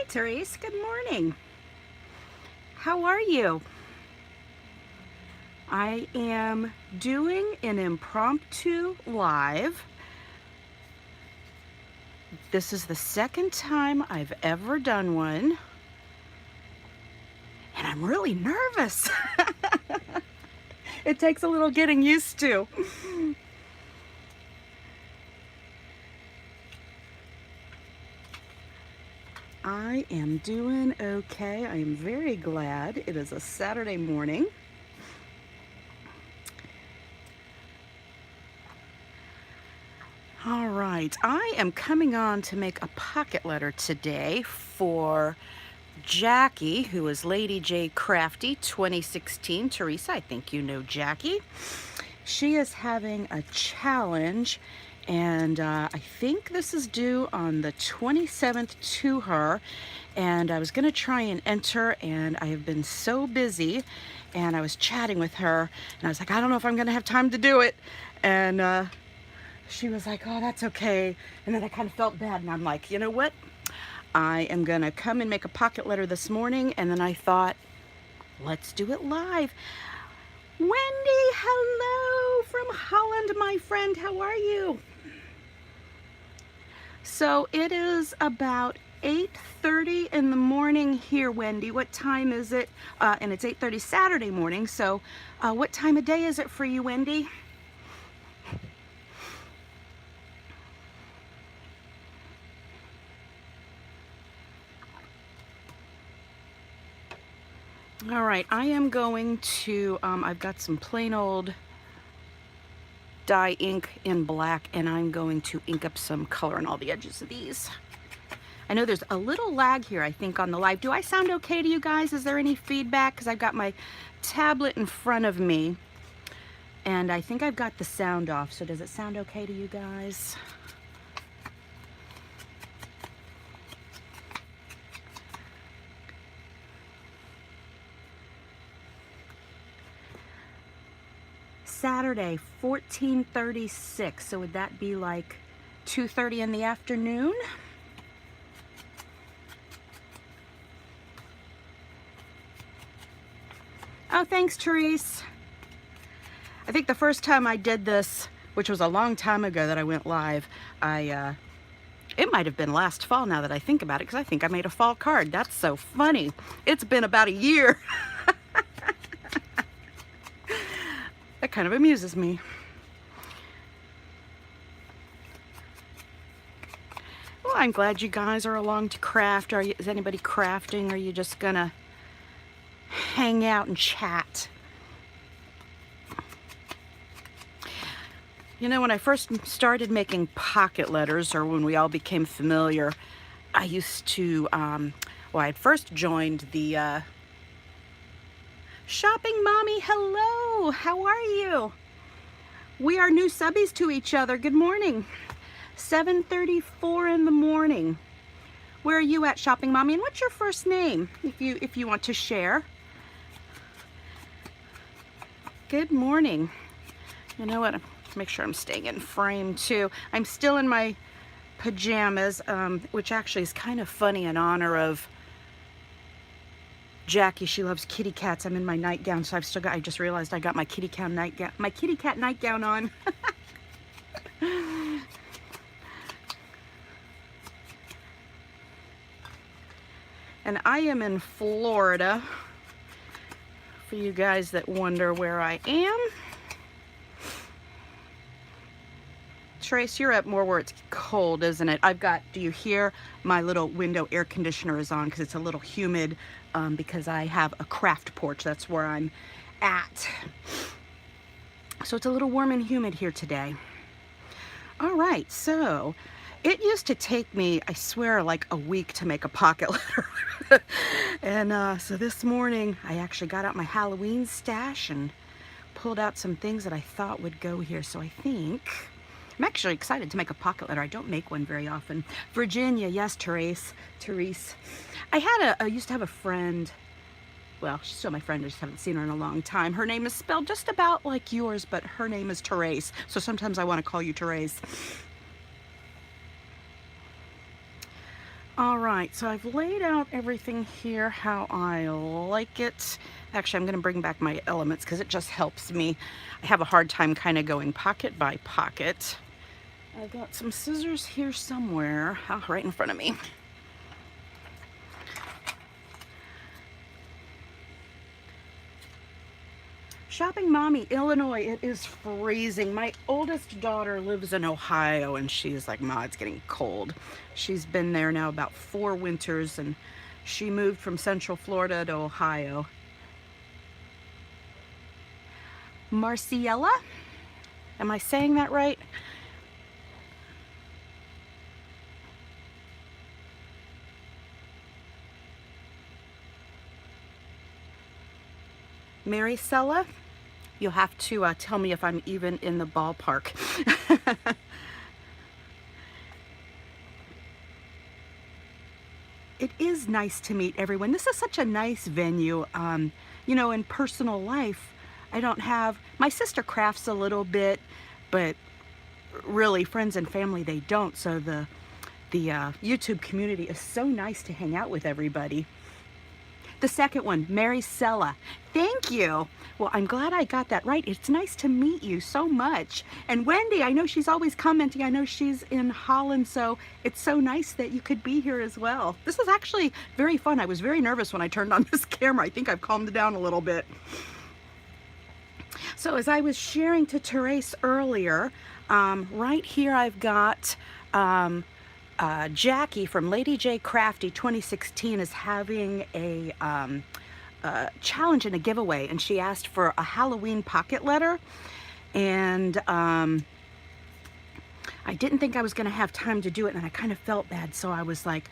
Hi, Therese. Good morning. How are you? I am doing an impromptu live. This is the second time I've ever done one, and I'm really nervous. It takes a little getting used to. I am doing okay. I am very glad it is a Saturday morning. All right, I am coming on to make a pocket letter today for Jackie, who is Lady J Crafty 2016. Teresa, I think you know Jackie. She is having a challenge, and I think this is due on the 27th to her. And I was going to try and enter, and I have been so busy. And I was chatting with her, and I was like, I don't know if I'm going to have time to do it. And she was like, oh, that's okay. And then I kind of felt bad, and I'm like, you know what? I am gonna come and make a pocket letter this morning, and then I thought, let's do it live. Wendy, hello from Holland, my friend. How are you? So it is about 8:30 in the morning here, Wendy. What time is it? And it's 8:30 Saturday morning. So what time of day is it for you, Wendy? All right, I am going to, I've got some plain old dye ink in black, and I'm going to ink up some color on all the edges of these. I know there's a little lag here, I think, on the live. Do I sound okay to you guys? Is there any feedback? Because I've got my tablet in front of me, and I think I've got the sound off. So does it sound okay to you guys? Saturday, 14:36. So would that be like 2:30 in the afternoon? Oh, thanks, Therese. I think the first time I did this, which was a long time ago that I went live, it might have been last fall now that I think about it, because I think I made a fall card. That's so funny. It's been about a year. That kind of amuses me. Well, I'm glad you guys are along to craft. Is anybody crafting, or are you just gonna hang out and chat? You know, when I first started making pocket letters, or when we all became familiar, I used to, well, I had first joined the Shopping Mommy. Hello, how are you? We are new subbies to each other. Good morning. 7:34 in the morning. Where are you at, Shopping Mommy? And what's your first name, if you want to share? Good morning. You know what? Make sure I'm staying in frame too. I'm still in my pajamas, which actually is kind of funny in honor of Jackie. She loves kitty cats. I'm in my nightgown, so I just realized I got my kitty cat nightgown on. And I am in Florida, for you guys that wonder where I am. Trace, you're up more where it's cold, isn't it? Do you hear my little window air conditioner is on because it's a little humid, because I have a craft porch. That's where I'm at. So it's a little warm and humid here today. All right, so it used to take me, I swear, like a week to make a pocket letter. And so this morning I actually got out my Halloween stash and pulled out some things that I thought would go here. So I think I'm actually excited to make a pocket letter. I don't make one very often. Virginia, yes, Therese. I used to have a friend. Well, she's still my friend. I just haven't seen her in a long time. Her name is spelled just about like yours, but her name is Therese. So sometimes I want to call you Therese. All right, so I've laid out everything here how I like it. Actually, I'm going to bring back my elements because it just helps me. I have a hard time kind of going pocket by pocket. I've got some scissors here somewhere, right in front of me. Shopping Mommy, Illinois, it is freezing. My oldest daughter lives in Ohio and she's like, Ma, it's getting cold. She's been there now about 4 winters and she moved from Central Florida to Ohio. Marciella, am I saying that right? Maricella? You'll have to tell me if I'm even in the ballpark. It is nice to meet everyone. This is such a nice venue. You know, in personal life, I don't have, my sister crafts a little bit, but really friends and family, they don't. So the YouTube community is so nice to hang out with everybody. The second one, Maricella. Thank you. Well, I'm glad I got that right. It's nice to meet you so much. And Wendy, I know she's always commenting. I know she's in Holland, so it's so nice that you could be here as well. This is actually very fun. I was very nervous when I turned on this camera. I think I've calmed down a little bit. So as I was sharing to Therese earlier, right here I've got Jackie from Lady J Crafty 2016 is having a challenge and a giveaway, and she asked for a Halloween pocket letter, and I didn't think I was going to have time to do it, and I kind of felt bad, so I was like,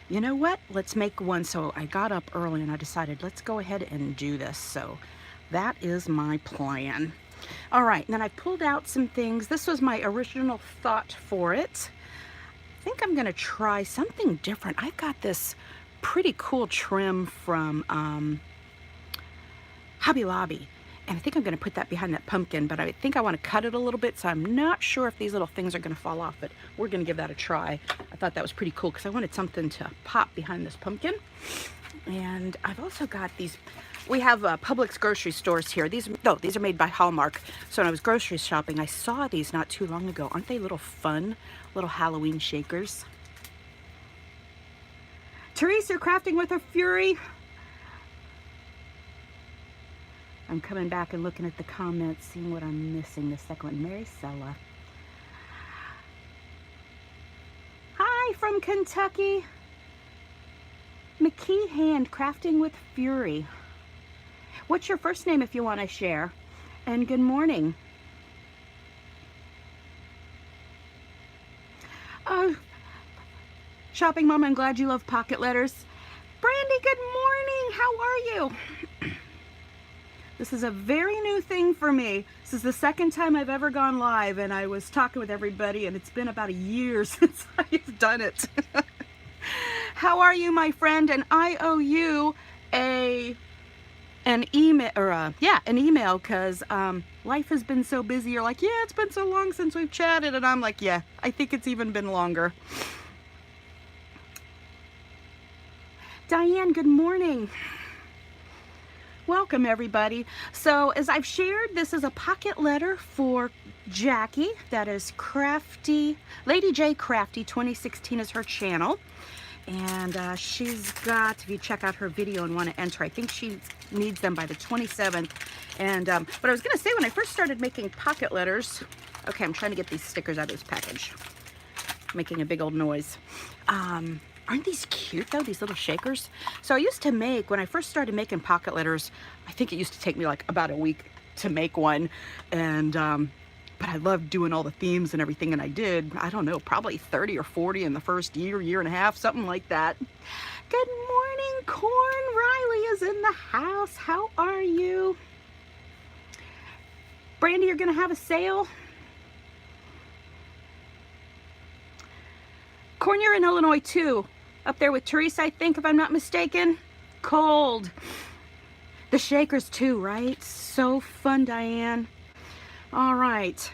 you know what, let's make one. So I got up early and I decided, let's go ahead and do this. So that is my plan. All right, and then I pulled out some things. This was my original thought for it. I think I'm gonna try something different. I've got this pretty cool trim from Hobby Lobby, and I think I'm gonna put that behind that pumpkin, but I think I wanna cut it a little bit, so I'm not sure if these little things are gonna fall off, but we're gonna give that a try. I thought that was pretty cool because I wanted something to pop behind this pumpkin. And I've also got these, we have Publix grocery stores here. These are made by Hallmark. So when I was grocery shopping, I saw these not too long ago. Aren't they little fun, little Halloween shakers? Teresa, crafting with a fury. I'm coming back and looking at the comments, seeing what I'm missing. The second one, Maricella. Hi from Kentucky. McKee Hand, crafting with fury. What's your first name if you want to share? And good morning. Oh, Shopping Mom, I'm glad you love pocket letters. Brandy, good morning. How are you? This is a very new thing for me. This is the second time I've ever gone live, and I was talking with everybody, and it's been about a year since I've done it. How are you, my friend? And I owe you an email, or an email, because life has been so busy. You're like, yeah, it's been so long since we've chatted, and I'm like, yeah, I think it's even been longer. Diane, good morning. Welcome, everybody. So as I've shared, this is a pocket letter for Jackie. That is Crafty, Lady J Crafty 2016 is her channel. And she's got, if you check out her video and want to enter, I think she needs them by the 27th. And but I was going to say, when I first started making pocket letters, okay, I'm trying to get these stickers out of this package. Making a big old noise. Aren't these cute though, these little shakers? So I used to make, when I first started making pocket letters, I think it used to take me like about a week to make one. And but I loved doing all the themes and everything, and I did, I don't know, probably 30 or 40 in the first year and a half, something like that. Good morning, Corn. Riley is in the house. How are you? Brandy, you're gonna have a sale? Corn, you're in Illinois too. Up there with Teresa, I think, if I'm not mistaken. Cold. The shakers too, right? So fun, Diane. All right.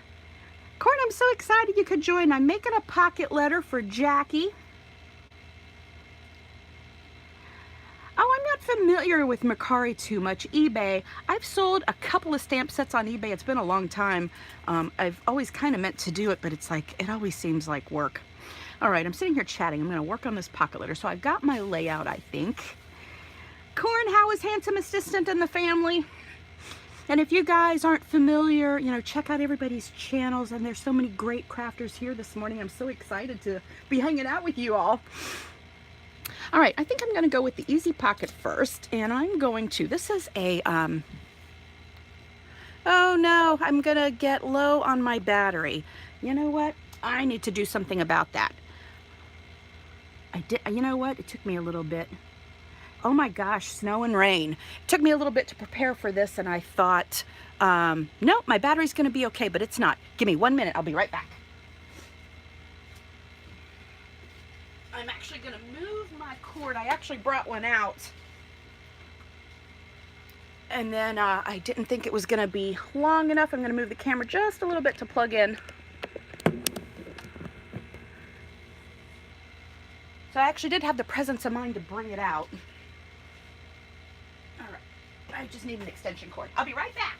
Corn, I'm so excited you could join. I'm making a pocket letter for Jackie. familiar with Mercari too much, eBay, I've sold a couple of stamp sets on eBay. It's been a long time. I've always kind of meant to do it, but it's like, it always seems like work. All right, I'm sitting here chatting. I'm going to work on this pocket letter. So I've got my layout, I think. Corn, how is handsome assistant in the family? And if you guys aren't familiar, you know, check out everybody's channels. And there's so many great crafters here this morning. I'm so excited to be hanging out with you all. All right, I think I'm going to go with the easy pocket first. And I'm going to, this is a, oh no, I'm going to get low on my battery. You know what? I need to do something about that. You know what? It took me a little bit. Oh my gosh, snow and rain. It took me a little bit to prepare for this, and I thought, no, my battery's gonna be okay, but it's not. Give me 1 minute, I'll be right back. I'm actually gonna move my cord. I actually brought one out. And then I didn't think it was gonna be long enough. I'm gonna move the camera just a little bit to plug in. So I actually did have the presence of mind to bring it out. All right, I just need an extension cord. I'll be right back.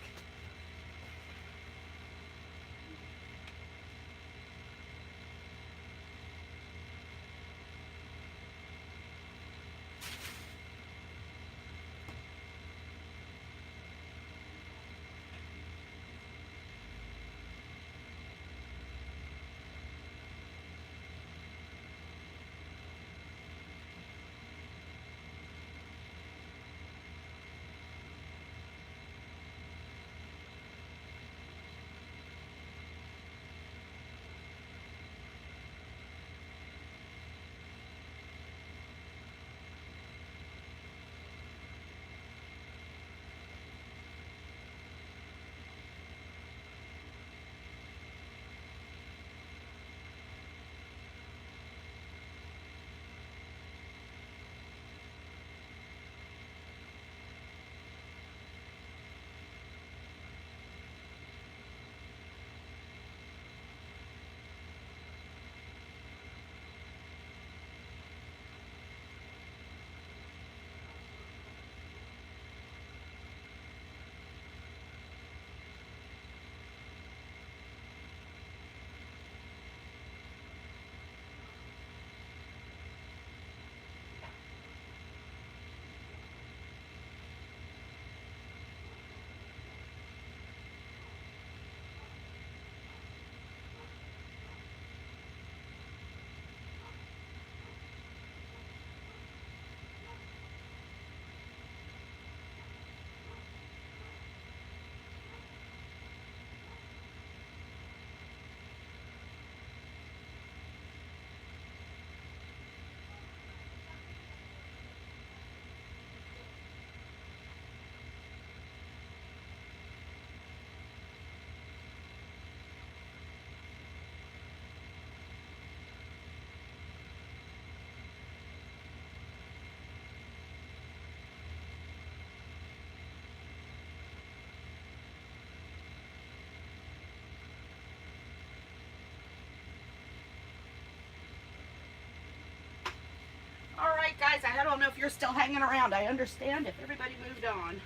All right, guys, I don't know if you're still hanging around. I understand if everybody moved on.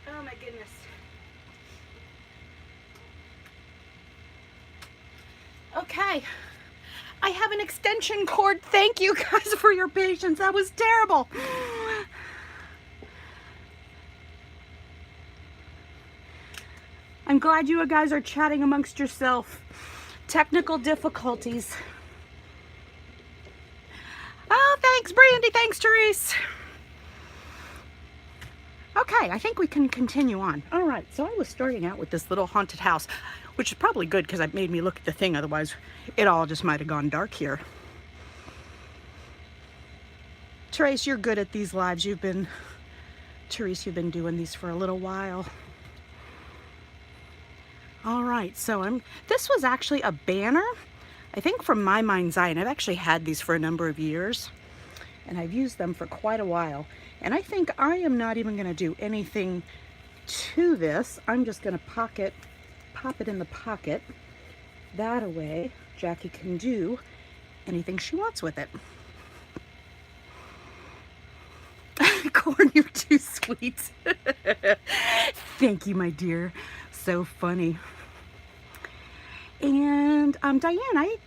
Oh my goodness. Okay, I have an extension cord. Thank you guys for your patience. That was terrible. I'm glad you guys are chatting amongst yourself. Technical difficulties. Oh, thanks, Brandy. Thanks, Therese. Okay, I think we can continue on. All right, so I was starting out with this little haunted house, which is probably good because it made me look at the thing. Otherwise, it all just might have gone dark here. Therese, you're good at these lives. Therese, you've been doing these for a little while. All right, so this was actually a banner, I think from my mind's eye, and I've actually had these for a number of years, and I've used them for quite a while. And I think I am not even gonna do anything to this. I'm just gonna pop it in the pocket. That way, Jackie can do anything she wants with it. Corn, you're too sweet. Thank you, my dear. So funny. And Diane, I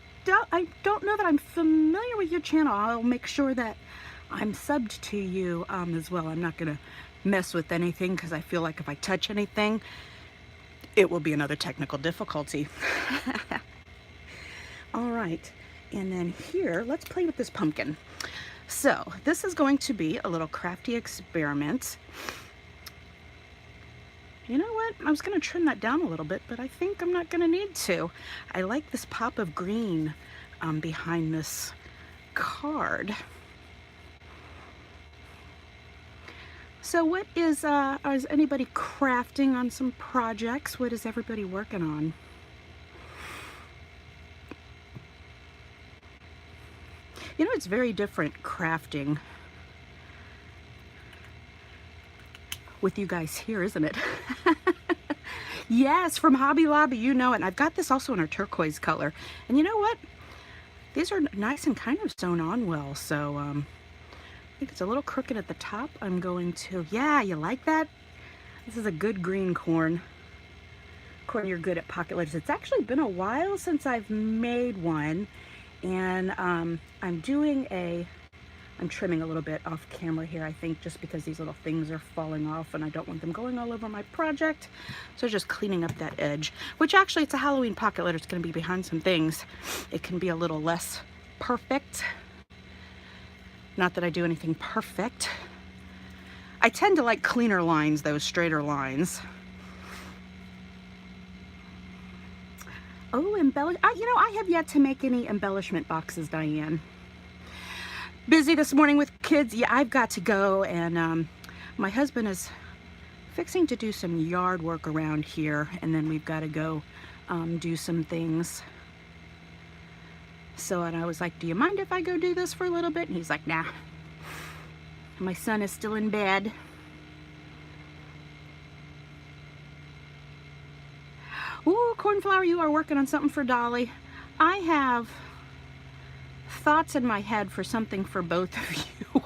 don't know that I'm familiar with your channel. I'll make sure that I'm subbed to you as well. I'm not gonna mess with anything because I feel like if I touch anything, it will be another technical difficulty. All right, and then here, let's play with this pumpkin. So this is going to be a little crafty experiment. You know what? I was going to trim that down a little bit, but I think I'm not going to need to. I like this pop of green behind this card. So what is anybody crafting on some projects? What is everybody working on? You know, it's very different crafting with you guys here, isn't it? Yes, from Hobby Lobby, you know it. And I've got this also in a turquoise color. And you know what? These are nice and kind of sewn on well. So I think it's a little crooked at the top. I'm going to, yeah, you like that? This is a good green corn. Corn, you're good at pocket letters. It's actually been a while since I've made one. And I'm trimming a little bit off camera here, I think, just because these little things are falling off and I don't want them going all over my project. So just cleaning up that edge, which actually it's a Halloween pocket letter. It's going to be behind some things. It can be a little less perfect. Not that I do anything perfect. I tend to like cleaner lines, those straighter lines. Oh, embellish. You know, I have yet to make any embellishment boxes, Diane. Busy this morning with kids. Yeah, I've got to go, and my husband is fixing to do some yard work around here, and then we've got to go do some things. So, and I was like, do you mind if I go do this for a little bit? And he's like, nah. My son is still in bed. Ooh, Cornflower, you are working on something for Dolly. I have thoughts in my head for something for both of you.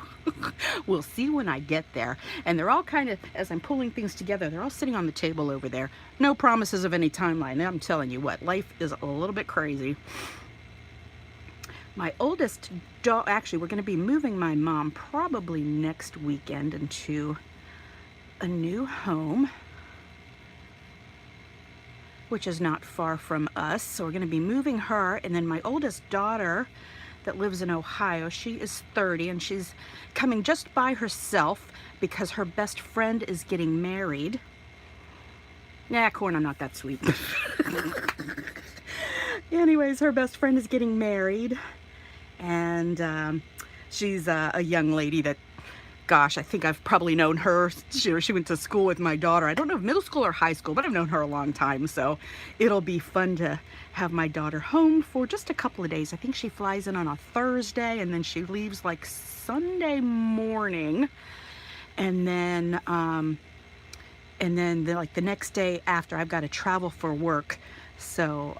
We'll see when I get there. And they're all kind of, as I'm pulling things together, they're all sitting on the table over there. No promises of any timeline. I'm telling you what, life is a little bit crazy. My oldest daughter, actually, we're going to be moving my mom probably next weekend into a new home, which is not far from us. So we're going to be moving her, and then my oldest daughter that lives in Ohio, she is 30 and she's coming just by herself because her best friend is getting married. Nah, Corn, I'm not that sweet. Anyways, her best friend is getting married, and she's a young lady that, gosh, I think I've probably known her. She went to school with my daughter. I don't know if middle school or high school, but I've known her a long time. So it'll be fun to have my daughter home for just a couple of days. I think she flies in on a Thursday, and then she leaves like Sunday morning. And then like the next day after, I've got to travel for work. So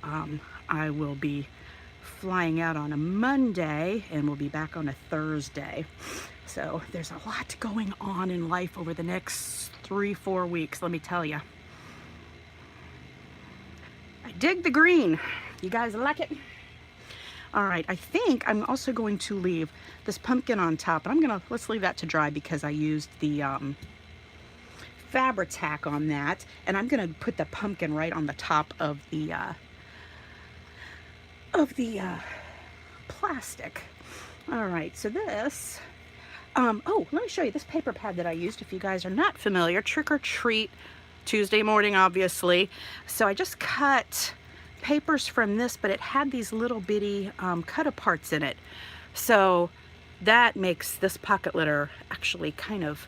I will be flying out on a Monday and we'll be back on a Thursday. So there's a lot going on in life over the next 3-4 weeks, let me tell you. I dig the green. You guys like it? All right, I think I'm also going to leave this pumpkin on top, and let's leave that to dry because I used the Fabri-Tac on that, and I'm gonna put the pumpkin right on the top of the plastic. All right, so this, oh, let me show you this paper pad that I used. If you guys are not familiar, Trick or Treat Tuesday morning, obviously. So I just cut papers from this, but it had these little bitty cut-aparts in it. So that makes this pocket letter actually kind of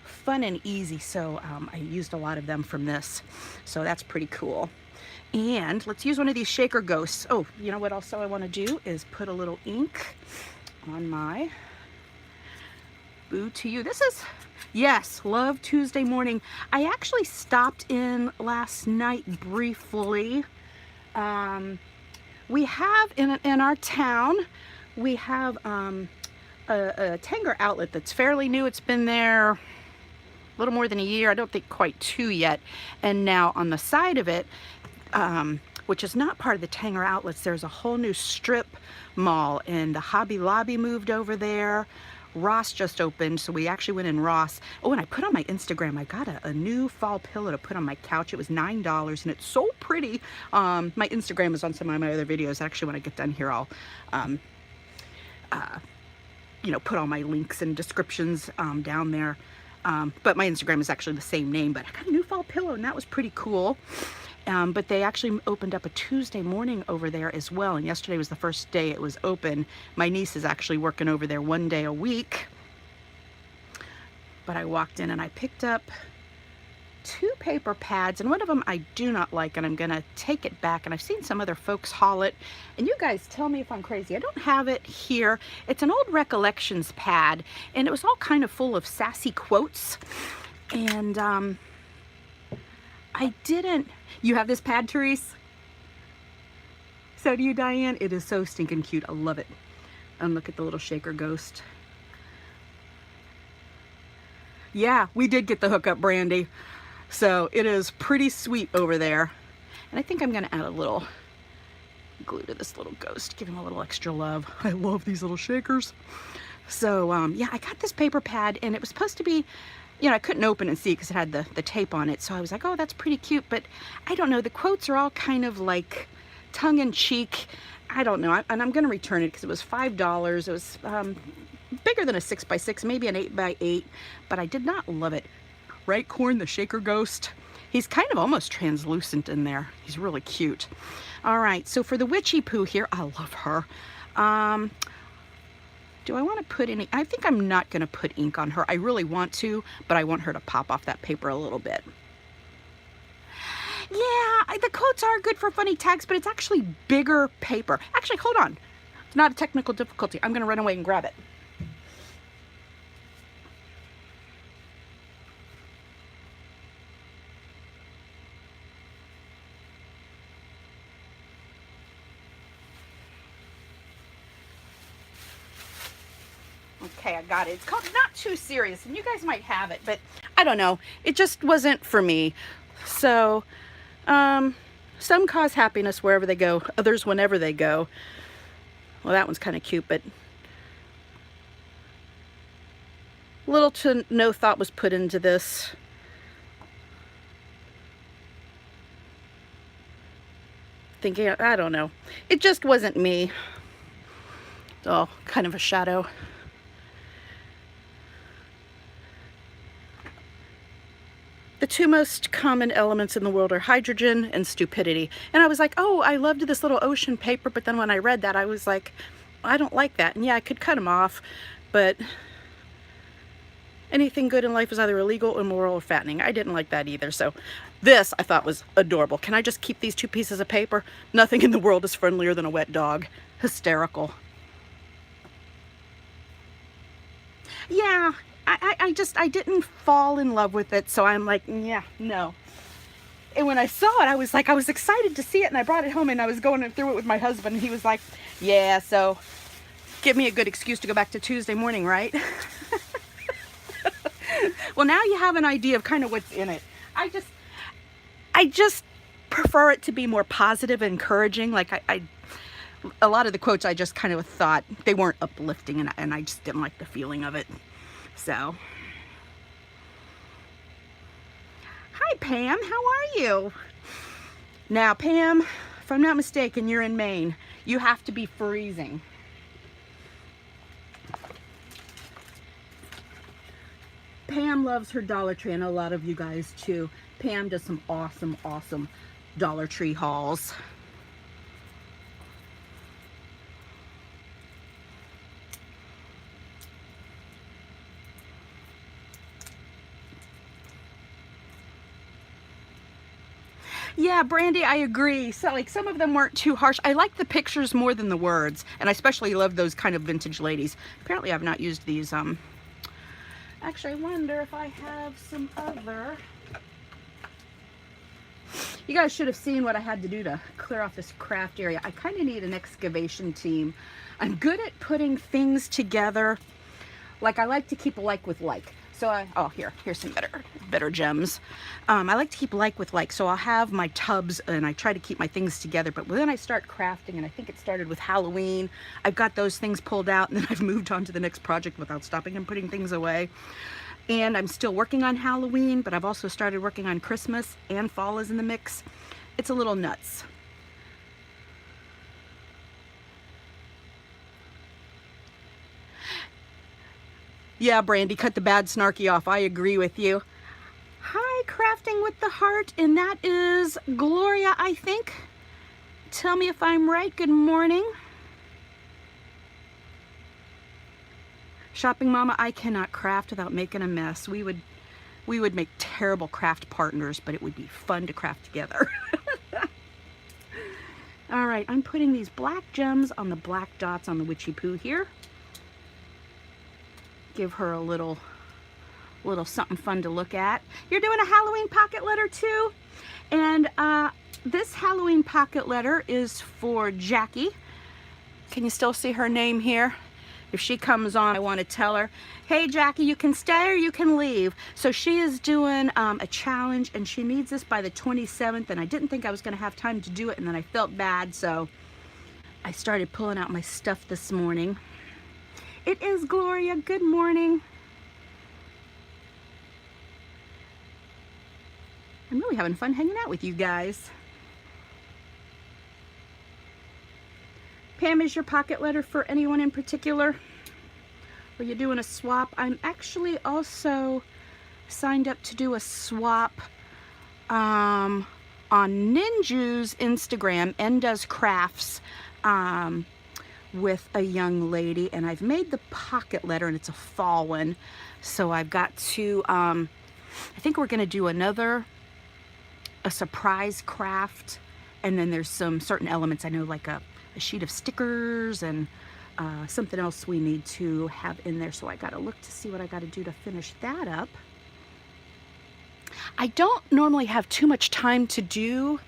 fun and easy. So I used a lot of them from this. So that's pretty cool. And let's use one of these shaker ghosts. Oh, you know what also I want to do is put a little ink on my Boo to You. This is, yes, Love Tuesday Morning. I actually stopped in last night briefly. We have in our town, we have a Tanger outlet that's fairly new. It's been there a little more than a year. I don't think quite 2 yet. And now on the side of it, which is not part of the Tanger outlets, there's a whole new strip mall, and the Hobby Lobby moved over there. Ross just opened, so we actually went in Ross. Oh, and I put on my Instagram, I got a new fall pillow to put on my couch. It was $9, and it's so pretty. My Instagram is on some of my other videos. Actually, when I get done here, I'll you know, put all my links and descriptions down there. But my Instagram is actually the same name, but I got a new fall pillow, and that was pretty cool. But they actually opened up a Tuesday morning over there as well, and yesterday was the first day it was open. My niece is actually working over there 1 day a week. But I walked in and I picked up 2 paper pads, and one of them I do not like, and I'm gonna take it back. And I've seen some other folks haul it, and you guys tell me if I'm crazy. I don't have it here. It's an old recollections pad, and it was all kind of full of sassy quotes. And I didn't. You have this pad, Therese? So do you, Diane? It is so stinking cute. I love it. And look at the little shaker ghost. Yeah, we did get the hookup, Brandy. So it is pretty sweet over there. And I think I'm gonna add a little glue to this little ghost, give him a little extra love. I love these little shakers. So yeah, I got this paper pad, and it was supposed to be, you know, I couldn't open and see because it had the tape on it. So I was like, oh, that's pretty cute. But I don't know, the quotes are all kind of like tongue-in-cheek. I don't know. And I'm going to return it because it was $5. It was bigger than a 6x6, maybe an 8x8. But I did not love it. Right, Corn, the shaker ghost? He's kind of almost translucent in there. He's really cute. All right, so for the witchy poo here, I love her. Do I want to put any? I think I'm not going to put ink on her. I really want to, but I want her to pop off that paper a little bit. Yeah, the quotes are good for funny tags, but it's actually bigger paper. Actually, hold on. It's not a technical difficulty. I'm going to run away and grab it. Okay, I got it. It's called Not Too Serious, and you guys might have it, but I don't know. It just wasn't for me. So, some cause happiness wherever they go, others whenever they go. Well, that one's kind of cute, but little to no thought was put into this. Thinking, I don't know. It just wasn't me. Oh, kind of a shadow. The 2 most common elements in the world are hydrogen and stupidity. And I was like, oh, I loved this little ocean paper, but then when I read that, I was like, I don't like that. And yeah, I could cut them off, but anything good in life is either illegal, immoral, or fattening. I didn't like that either. So this I thought was adorable. Can I just keep these 2 pieces of paper? Nothing in the world is friendlier than a wet dog. Hysterical. Yeah. I didn't fall in love with it, so I'm like, yeah, no. And when I saw it, I was excited to see it, and I brought it home, and I was going through it with my husband, and he was like, yeah, so give me a good excuse to go back to Tuesday morning, right? Well, now you have an idea of kind of what's in it. I just prefer it to be more positive and encouraging. Like a lot of the quotes I just kind of thought they weren't uplifting, and I just didn't like the feeling of it. So, hi Pam, how are you? Now Pam, if I'm not mistaken, you're in Maine. You have to be freezing. Pam loves her Dollar Tree, and a lot of you guys too. Pam does some awesome, awesome Dollar Tree hauls. Yeah, Brandy, I agree. So like some of them weren't too harsh. I like the pictures more than the words, and I especially love those kind of vintage ladies. Apparently I've not used these. Actually, I wonder if I have some other. You guys should have seen what I had to do to clear off this craft area. I kind of need an excavation team. I'm good at putting things together. Like, I like to keep like with like. So here's some better gems. I like to keep like with like, so I'll have my tubs and I try to keep my things together. But when I start crafting, and I think it started with Halloween, I've got those things pulled out, and then I've moved on to the next project without stopping and putting things away. And I'm still working on Halloween, but I've also started working on Christmas, and fall is in the mix. It's a little nuts. Yeah, Brandy, cut the bad snarky off. I agree with you. Hi, Crafting with the Heart, and that is Gloria, I think. Tell me if I'm right. Good morning. Shopping Mama, I cannot craft without making a mess. We would make terrible craft partners, but it would be fun to craft together. All right, I'm putting these black gems on the black dots on the witchy poo here. Give her a little something fun to look at. You're doing a Halloween pocket letter too? And this Halloween pocket letter is for Jackie. Can you still see her name here? If she comes on, I want to tell her, hey Jackie, you can stay or you can leave. So she is doing a challenge, and she needs this by the 27th, and I didn't think I was going to have time to do it, and then I felt bad, so I started pulling out my stuff this morning. It is Gloria. Good morning. I'm really having fun hanging out with you guys. Pam, is your pocket letter for anyone in particular? Are you doing a swap? I'm actually also signed up to do a swap on Ninju's Instagram, N Does Crafts, with a young lady, and I've made the pocket letter, and it's a fall one. So I've got to, I think we're gonna do a surprise craft, and then there's some certain elements, I know, like a sheet of stickers and something else we need to have in there. So I gotta look to see what I gotta do to finish that up. I don't normally have too much time to do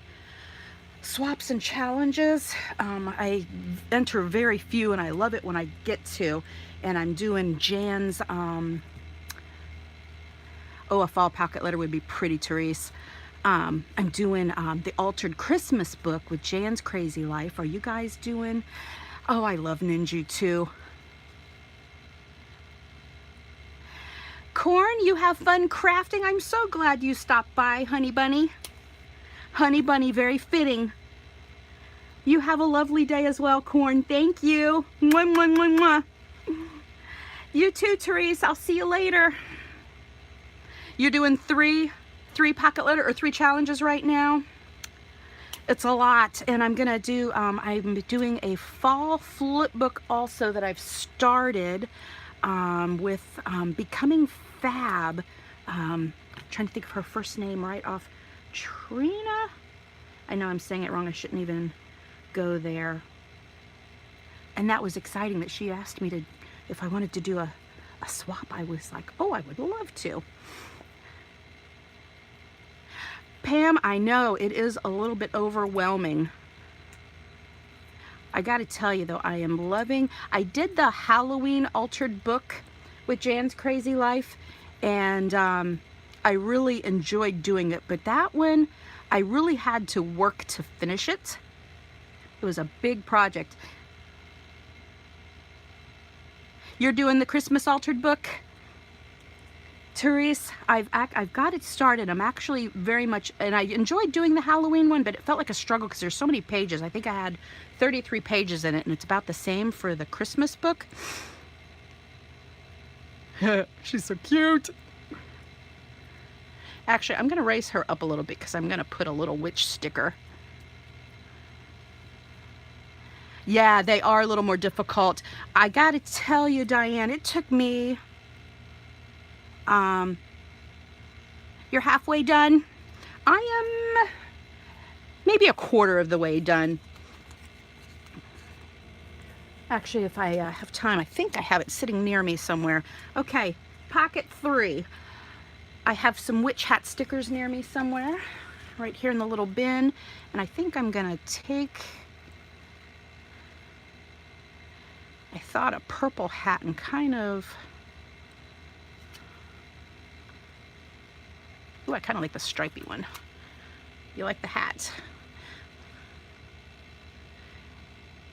swaps and challenges. I enter very few, and I love it when I get to. And I'm doing Jan's, a fall pocket letter would be pretty, Therese. I'm doing the Altered Christmas book with Jan's Crazy Life. Are you guys doing? Oh, I love Ninja too. Corn, you have fun crafting. I'm so glad you stopped by, Honey Bunny. Honey Bunny, very fitting. You have a lovely day as well, Corn. Thank you. Mwah, mwah, mwah, mwah. You too, Therese. I'll see you later. You're doing three pocket letter or 3 challenges right now. It's a lot, and I'm gonna do, I'm doing a fall flip book also that I've started with Becoming Fab. Trying to think of her first name right off. Trina? I know I'm saying it wrong. I shouldn't even go there. And that was exciting that she asked me to, if I wanted to do a swap. I was like, oh, I would love to. Pam, I know it is a little bit overwhelming. I gotta tell you though, I am loving, I did the Halloween altered book with Jan's Crazy Life, and I really enjoyed doing it, but that one, I really had to work to finish it. It was a big project. You're doing the Christmas altered book? Therese, I've got it started. I'm actually very much, and I enjoyed doing the Halloween one, but it felt like a struggle because there's so many pages. I think I had 33 pages in it, and it's about the same for the Christmas book. She's so cute. Actually, I'm gonna raise her up a little bit because I'm gonna put a little witch sticker. Yeah, they are a little more difficult. I gotta tell you, Diane, it took me, you're halfway done. I am maybe a quarter of the way done. Actually, if I have time, I think I have it sitting near me somewhere. Okay, pocket 3. I have some witch hat stickers near me somewhere. right here in the little bin, and I think I'm gonna take, I thought a purple hat and kind of, ooh, I kind of like the stripy one. You like the hat?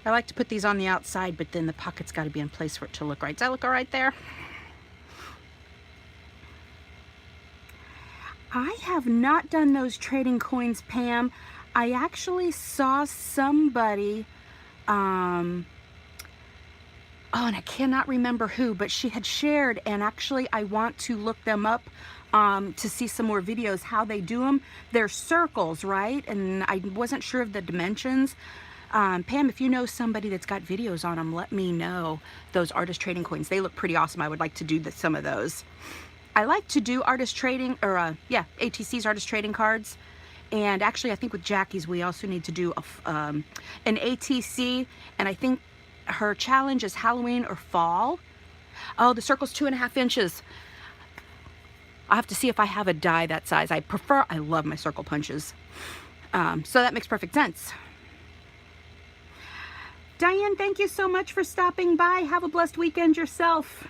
I like to put these on the outside, but then the pocket's got to be in place for it to look right. Does that look all right there? I have not done those trading coins, Pam. I actually saw somebody, oh, and I cannot remember who, but she had shared, and actually I want to look them up to see some more videos how they do them. They're circles, right? And I wasn't sure of the dimensions. Pam, if you know somebody that's got videos on them, let me know. Those artist trading coins, they look pretty awesome. I would like to do some of those. I like to do artist trading, or yeah, ATC's artist trading cards. And actually, I think with Jackie's, we also need to do an ATC, and I think her challenge is Halloween or fall. Oh, the circle's 2.5 inches. I'll have to see if I have a die that size. I love my circle punches. So that makes perfect sense. Diane, thank you so much for stopping by. Have a blessed weekend yourself.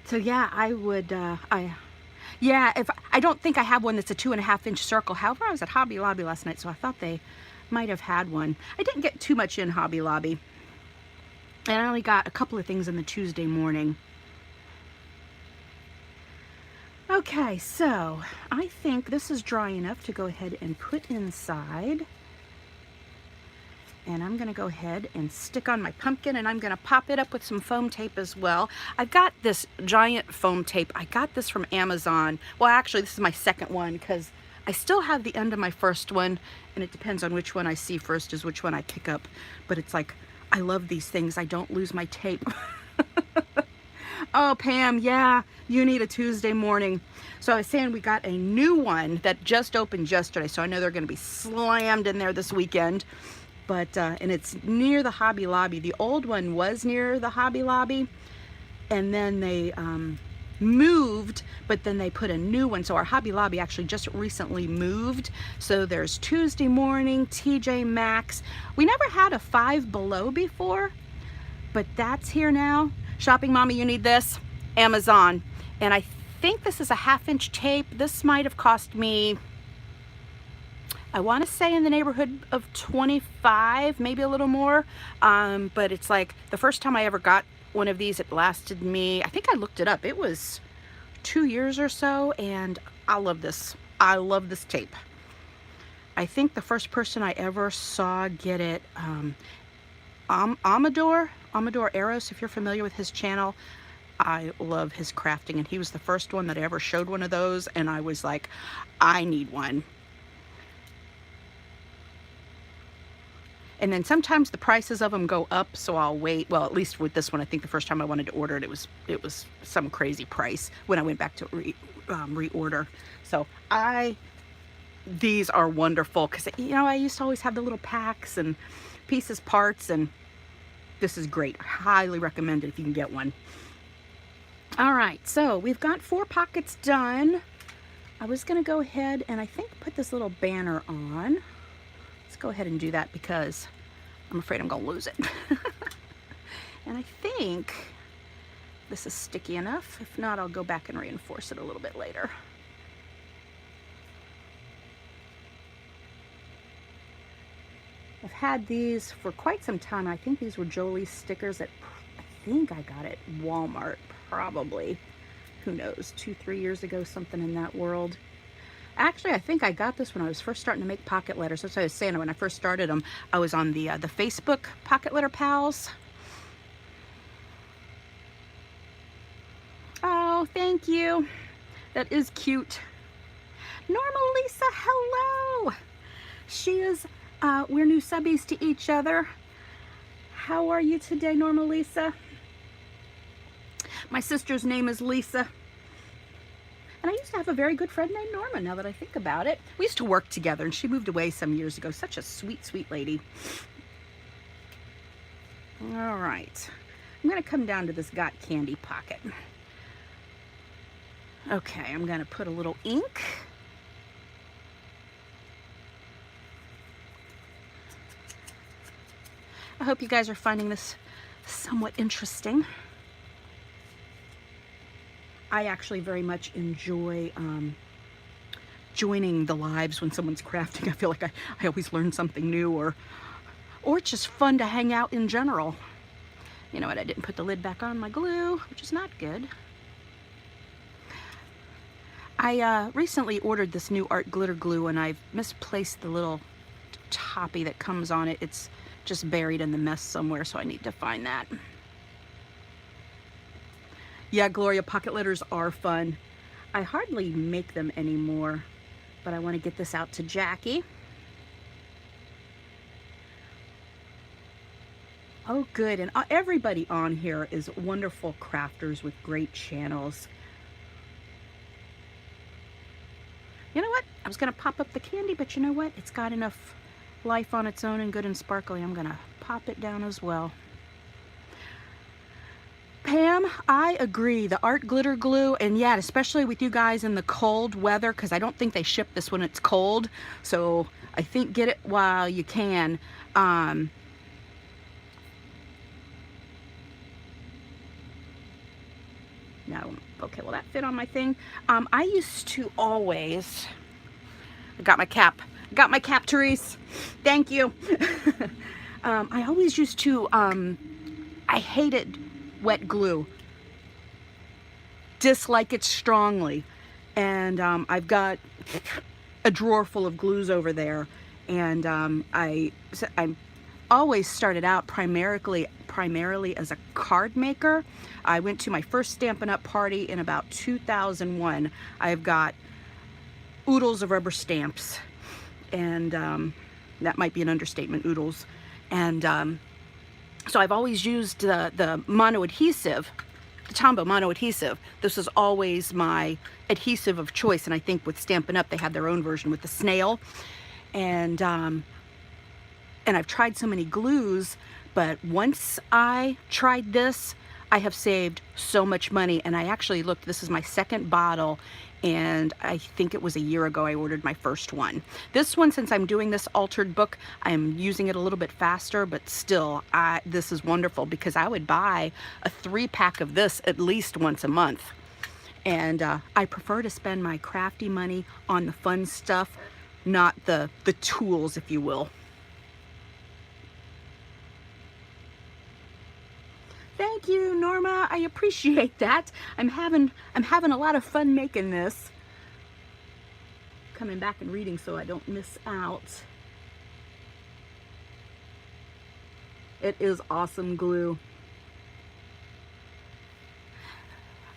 So yeah, I would, yeah, if I don't think I have one that's a 2.5 inch circle. However, I was at Hobby Lobby last night, so I thought they might have had one. I didn't get too much in Hobby Lobby, and I only got a couple of things in the Tuesday morning. Okay, so I think this is dry enough to go ahead and put inside. And I'm gonna go ahead and stick on my pumpkin, and I'm gonna pop it up with some foam tape as well. I've got this giant foam tape. I got this from Amazon. Well, actually, this is my second one because I still have the end of my first one, and it depends on which one I see first is which one I pick up. But it's like, I love these things. I don't lose my tape. Oh, Pam, yeah, you need a Tuesday morning. So I was saying we got a new one that just opened yesterday, so I know they're gonna be slammed in there this weekend. But, and it's near the Hobby Lobby. The old one was near the Hobby Lobby, and then they moved, but then they put a new one. So our Hobby Lobby actually just recently moved. So there's Tuesday Morning, TJ Maxx. We never had a Five Below before, but that's here now. Shopping Mommy, you need this. Amazon. And I think this is a 1/2 inch tape. This might have cost me, I want to say in the neighborhood of 25, maybe a little more. But it's like the first time I ever got one of these, it lasted me, I think I looked it up, it was 2 years or so, and I love this. I love this tape. I think the first person I ever saw get it, Amador Eros, if you're familiar with his channel, I love his crafting, and he was the first one that ever showed one of those, and I was like, I need one. And then sometimes the prices of them go up, so I'll wait. Well, at least with this one, I think the first time I wanted to order it, it was some crazy price when I went back to reorder. So these are wonderful because, you know, I used to always have the little packs and pieces, parts, and this is great. Highly recommend it if you can get one. All right, so we've got 4 pockets done. I was gonna go ahead and I think put this little banner on. Let's go ahead and do that because I'm afraid I'm gonna lose it. And I think this is sticky enough. If not, I'll go back and reinforce it a little bit later. I've had these for quite some time. I think these were Jolie stickers that I think I got at Walmart, probably. Who knows, 2-3 years ago, something in that world. Actually, I think I got this when I was first starting to make pocket letters. That's what I was saying. When I first started them, I was on the Facebook Pocket Letter Pals. Oh, thank you. That is cute. Normal Lisa, hello. She is, we're new subbies to each other. How are you today, Normal Lisa? My sister's name is Lisa. And I used to have a very good friend named Norma, now that I think about it. We used to work together, and she moved away some years ago. Such a sweet, sweet lady. All right. I'm going to come down to this Got Candy pocket. Okay, I'm gonna put a little ink. I hope you guys are finding this somewhat interesting. I actually very much enjoy joining the lives when someone's crafting. I feel like I always learn something new, or it's just fun to hang out in general. You know what, I didn't put the lid back on my glue, which is not good. I recently ordered this new art glitter glue and I've misplaced the little toppy that comes on it. It's just buried in the mess somewhere, so I need to find that. Yeah, Gloria, pocket letters are fun. I hardly make them anymore, but I want to get this out to Jackie. Oh, good. And everybody on here is wonderful crafters with great channels. You know what? I was going to pop up the candy, but you know what? It's got enough life on its own and good and sparkly. I'm going to pop it down as well. Pam, I agree. The art glitter glue, and yeah, especially with you guys in the cold weather, because I don't think they ship this when it's cold. So I think get it while you can. No, okay, well that fit on my thing. I used to always, I got my cap, Therese, thank you. I always used to, I hated wet glue, dislike it strongly, and I've got a drawer full of glues over there, and I always started out primarily as a card maker. I went to my first Stampin' Up! Party in about 2001. I've got oodles of rubber stamps, and that might be an understatement, oodles. And so I've always used the mono adhesive, the Tombow mono adhesive. This was always my adhesive of choice, and I think with Stampin' Up! They had their own version with the snail. And I've tried so many glues, but once I tried this, I have saved so much money. And I actually looked, this is my second bottle, and I think it was a year ago I ordered my first one. This one, since I'm doing this altered book, I'm using it a little bit faster, but still, this is wonderful, because I would buy a 3-pack of this at least once a month. And I prefer to spend my crafty money on the fun stuff, not the tools, if you will. Thank you, Norma. I appreciate that. I'm having a lot of fun making this. Coming back and reading so I don't miss out. It is awesome glue.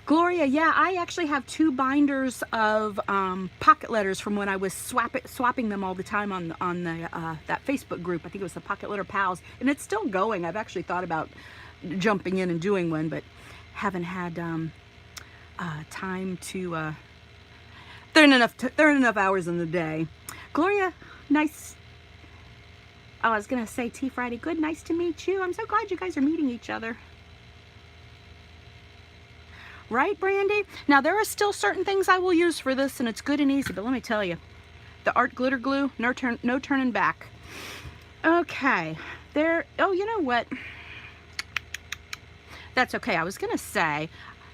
Gloria, yeah, I actually have 2 binders of pocket letters from when I was swapping them all the time on that Facebook group. I think it was the Pocket Letter Pals, and it's still going. I've actually thought about jumping in and doing one, but haven't had time to. There aren't enough hours in the day. Gloria, nice. Oh, I was gonna say Tea Friday. Good, nice to meet you. I'm so glad you guys are meeting each other. Right, Brandy? Now, there are still certain things I will use for this, and it's good and easy, but let me tell you, the art glitter glue, no turning back. Okay, there, oh, you know what? That's okay. I was going to say,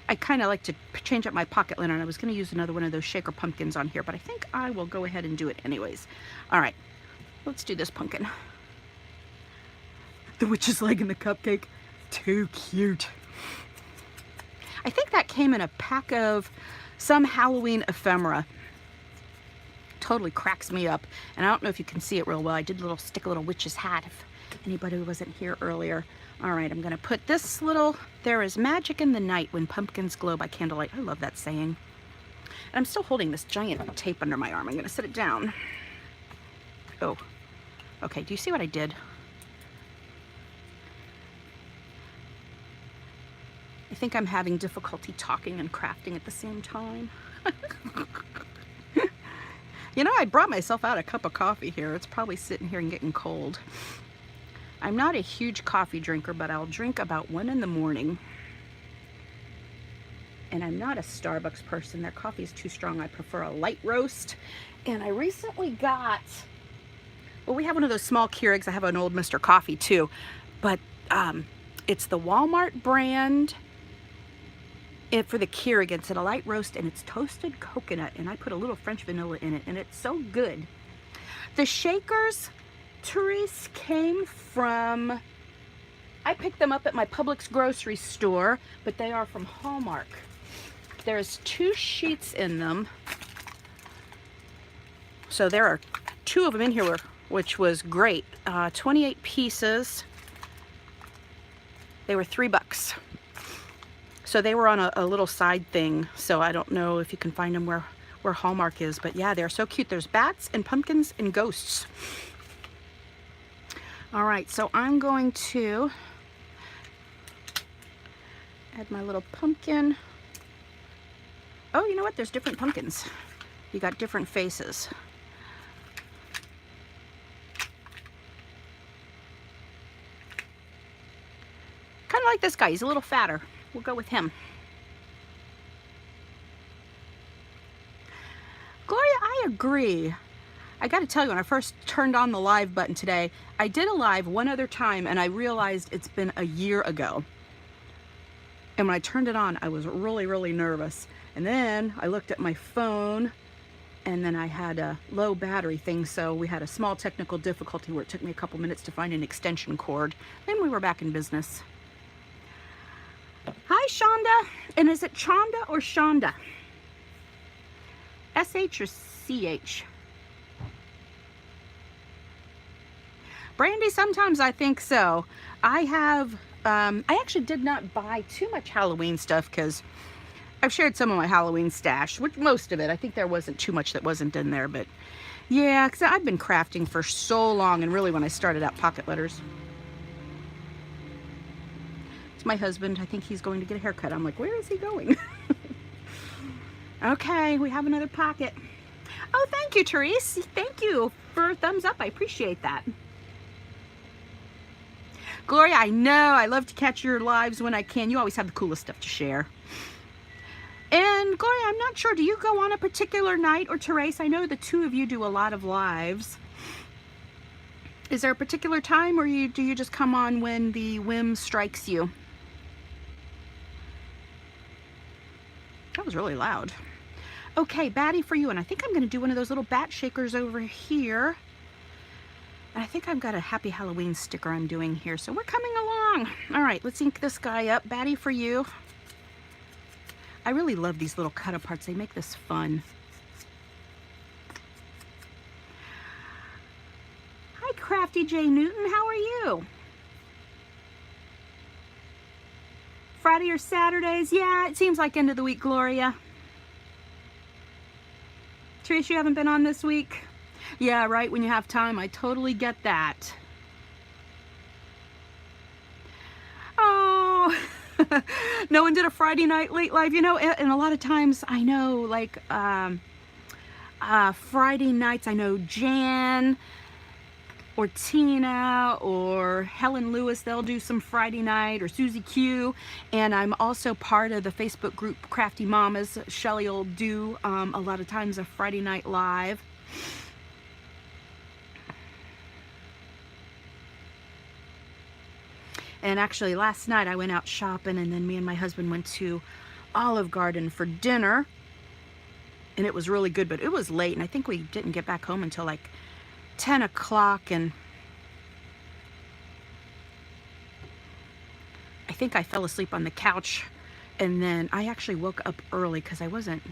I kind of like to change up my pocket liner, and I was going to use another one of those shaker pumpkins on here, but I think I will go ahead and do it anyways. All right, let's do this pumpkin. The witch's leg and the cupcake. Too cute. I think that came in a pack of some Halloween ephemera. Totally cracks me up. And I don't know if you can see it real well. I did stick a little witch's hat if anybody wasn't here earlier. All right, I'm gonna put this little, there is magic in the night when pumpkins glow by candlelight. I love that saying. And I'm still holding this giant tape under my arm. I'm gonna set it down. Oh, okay, do you see what I did? I think I'm having difficulty talking and crafting at the same time. You know, I brought myself out a cup of coffee here. It's probably sitting here and getting cold. I'm not a huge coffee drinker, but I'll drink about 1 in the morning. And I'm not a Starbucks person. Their coffee is too strong. I prefer a light roast. And I recently got, well, we have one of those small Keurigs. I have an old Mr. Coffee too, but it's the Walmart brand for the Keurig. It's a light roast and it's toasted coconut, and I put a little French vanilla in it, and it's so good. The shakers, Therese, came from, I picked them up at my Publix grocery store, but they are from Hallmark. There's 2 sheets in them. So there are 2 of them in here, which was great. 28 pieces. They were $3. So they were on a little side thing. So I don't know if you can find them where Hallmark is, but yeah, they're so cute. There's bats and pumpkins and ghosts. All right, so I'm going to add my little pumpkin. Oh, you know what? There's different pumpkins. You got different faces. Kind of like this guy. He's a little fatter. We'll go with him. Gloria, I agree. I got to tell you, when I first turned on the live button today, I did a live one other time and I realized it's been a year ago. And when I turned it on, I was really, really nervous. And then I looked at my phone, and then I had a low battery thing, so we had a small technical difficulty where it took me a couple minutes to find an extension cord. Then we were back in business. Hi, Shonda. And is it Chonda or Shonda? S-H or C-H? Brandy, sometimes I think so. I have, I actually did not buy too much Halloween stuff because I've shared some of my Halloween stash, which most of it, I think there wasn't too much that wasn't in there, but yeah, because I've been crafting for so long, and really when I started out, pocket letters. It's my husband. I think he's going to get a haircut. I'm like, where is he going? Okay, we have another pocket. Oh, thank you, Therese. Thank you for a thumbs up. I appreciate that. Gloria, I know. I love to catch your lives when I can. You always have the coolest stuff to share. And Gloria, I'm not sure, do you go on a particular night, or Therese? I know the 2 of you do a lot of lives. Is there a particular time, or do you just come on when the whim strikes you? That was really loud. Okay, Batty for you, and I think I'm going to do one of those little bat shakers over here. And I think I've got a Happy Halloween sticker I'm doing here, so we're coming along. All right, let's ink this guy up. Batty for you. I really love these little cut aparts. They make this fun. Hi, Crafty J. Newton. How are you? Friday or Saturdays? Yeah, it seems like end of the week, Gloria. Trish, you haven't been on this week? Yeah, right, when you have time. I totally get that. Oh, no one did a Friday night late live. You know, and a lot of times I know, like, Friday nights, I know Jan or Tina or Helen Lewis, they'll do some Friday night, or Susie Q. And I'm also part of the Facebook group Crafty Mamas. Shelly will do a lot of times a Friday night live. And actually last night I went out shopping, and then me and my husband went to Olive Garden for dinner. And it was really good, but it was late, and I think we didn't get back home until like 10 o'clock, and I think I fell asleep on the couch, and then I actually woke up early because I wasn't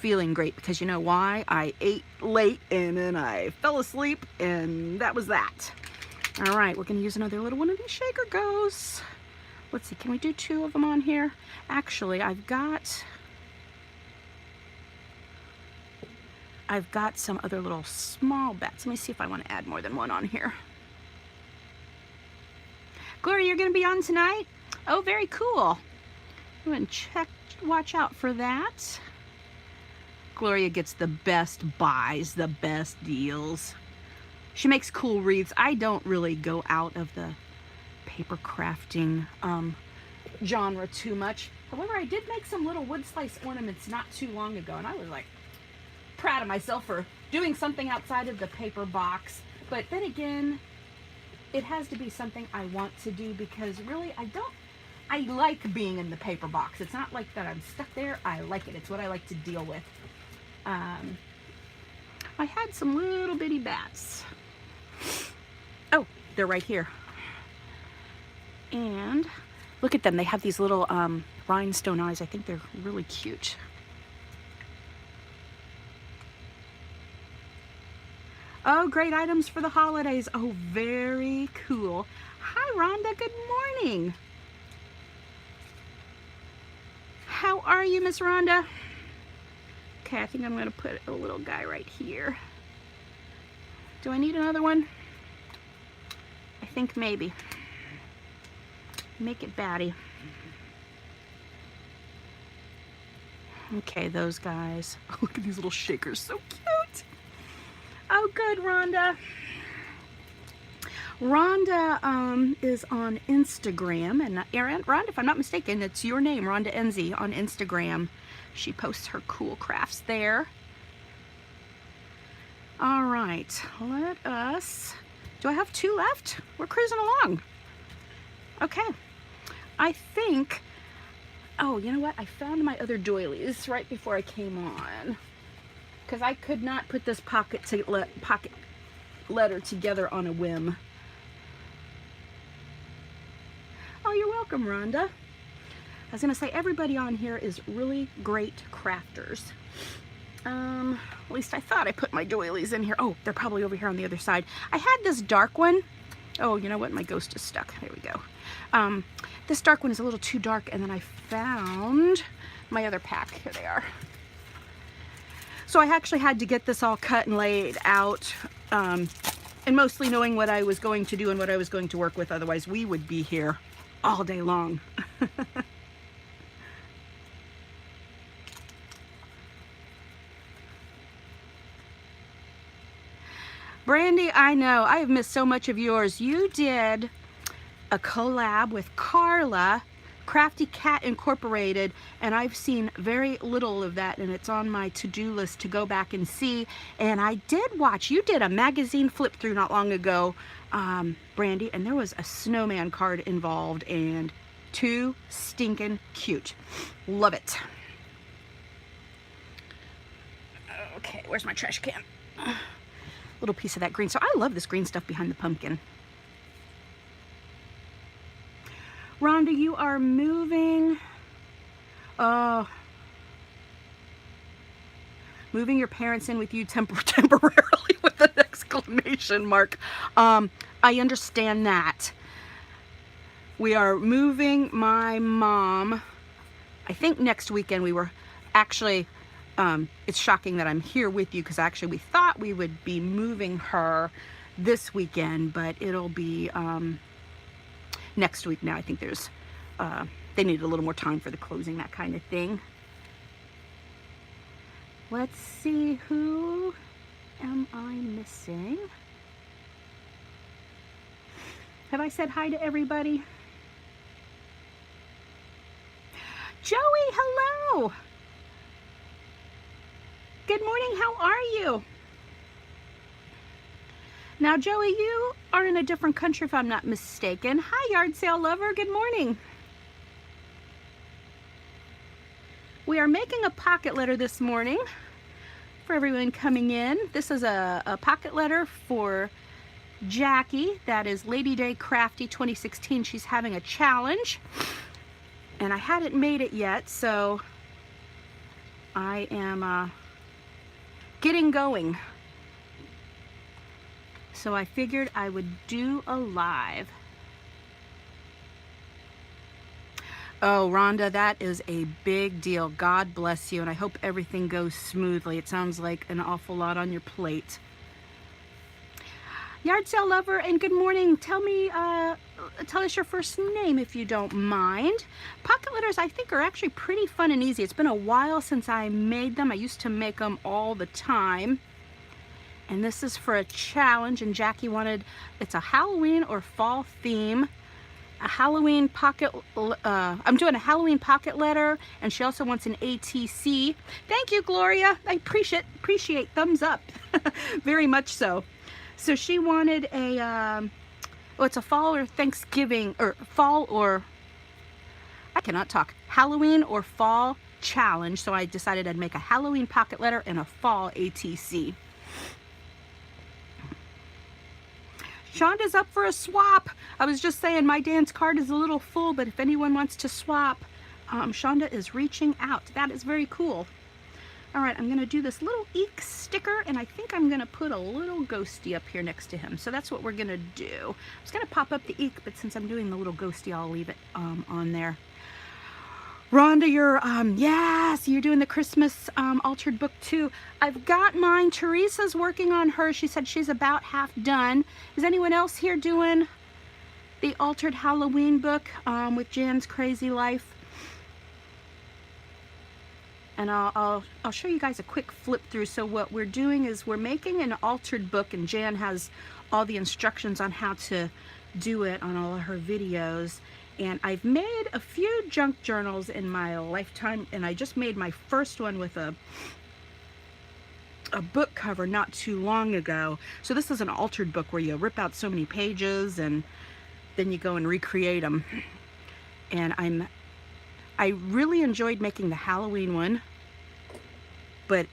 feeling great, because you know why? I ate late and then I fell asleep, and that was that. All right, we're going to use another little one of these shaker ghosts. Let's see, can we do 2 of them on here? Actually, I've got some other little small bats. Let me see if I want to add more than one on here. Gloria, you're going to be on tonight? Oh, very cool. Go and watch out for that. Gloria gets the best buys, the best deals. She makes cool wreaths. I don't really go out of the paper crafting genre too much. However, I did make some little wood slice ornaments not too long ago, and I was like proud of myself for doing something outside of the paper box. But then again, it has to be something I want to do, because really I like being in the paper box. It's not like that I'm stuck there. I like it. It's what I like to deal with. I had some little bitty bats. Oh, they're right here. And look at them. They have these little rhinestone eyes. I think they're really cute. Oh, great items for the holidays. Oh, very cool. Hi, Rhonda. Good morning. How are you, Miss Rhonda? Okay, I think I'm going to put a little guy right here. Do I need another one? I think maybe. Make it batty. Okay, those guys. Oh, look at these little shakers. So cute. Oh, good, Rhonda. Rhonda is on Instagram, and Rhonda, if I'm not mistaken, it's your name, Rhonda Enzi, on Instagram. She posts her cool crafts there. All right, let us. Do I have 2 left? We're cruising along. Okay, I think. Oh, you know what? I found my other doilies right before I came on, because I could not put this pocket letter together on a whim. Oh, you're welcome, Rhonda. I was gonna say, everybody on here is really great crafters. At least I thought I put my doilies in here. Oh, they're probably over here on the other side. I had this dark one. Oh, you know what? My ghost is stuck. There we go. This dark one is a little too dark, and then I found my other pack. Here they are. So I actually had to get this all cut and laid out, and mostly knowing what I was going to do and what I was going to work with. Otherwise, we would be here all day long. Brandy, I know. I have missed so much of yours. You did a collab with Carla, Crafty Cat Incorporated, and I've seen very little of that, and it's on my to-do list to go back and see. And I did watch, you did a magazine flip through not long ago, Brandy, and there was a snowman card involved, and too stinking cute. Love it. Okay, where's my trash can? Little piece of that green. So I love this green stuff behind the pumpkin. Rhonda, you are moving. Moving your parents in with you temporarily with an exclamation mark. I understand that. We are moving my mom, I think next weekend. We were actually, it's shocking that I'm here with you, because actually we thought we would be moving her this weekend, but it'll be next week now. I think there's, they need a little more time for the closing, that kind of thing. Let's see, who am I missing? Have I said hi to everybody? Joey, hello. Good morning, how are you? Now, Joey, you are in a different country if I'm not mistaken. Hi, yard sale lover, good morning. We are making a pocket letter this morning for everyone coming in. This is a pocket letter for Jackie. That is Lady Day Crafty 2016. She's having a challenge, and I hadn't made it yet, so I am getting going. So I figured I would do a live. Oh, Rhonda, that is a big deal. God bless you, and I hope everything goes smoothly. It sounds like an awful lot on your plate. Yard sale lover, and good morning. Tell us your first name if you don't mind. Pocket letters, I think, are actually pretty fun and easy. It's been a while since I made them. I used to make them all the time. And this is for a challenge, and Jackie wanted, it's a Halloween or fall theme. a Halloween pocket, I'm doing a Halloween pocket letter, and she also wants an ATC. Thank you, Gloria. I appreciate thumbs up. Very much so. So she wanted a, oh, it's a fall or Thanksgiving, or fall or, I cannot talk, Halloween or fall challenge. So I decided I'd make a Halloween pocket letter and a fall ATC. Shonda's up for a swap. I was just saying my dance card is a little full, but if anyone wants to swap, Shonda is reaching out. That is very cool. All right, I'm gonna do this little eek sticker, and I think I'm gonna put a little ghosty up here next to him. So that's what we're gonna do. I was gonna pop up the eek, but since I'm doing the little ghosty, I'll leave it on there. Rhonda, you're, yes, you're doing the Christmas altered book too. I've got mine. Teresa's working on hers. She said she's about half done. Is anyone else here doing the altered Halloween book with Jan's Crazy Life? And I'll show you guys a quick flip through. So what we're doing is we're making an altered book, and Jan has all the instructions on how to do it on all of her videos. And I've made a few junk journals in my lifetime, and I just made my first one with a book cover not too long ago. So this is an altered book where you rip out so many pages and then you go and recreate them. And I really enjoyed making the Halloween one, but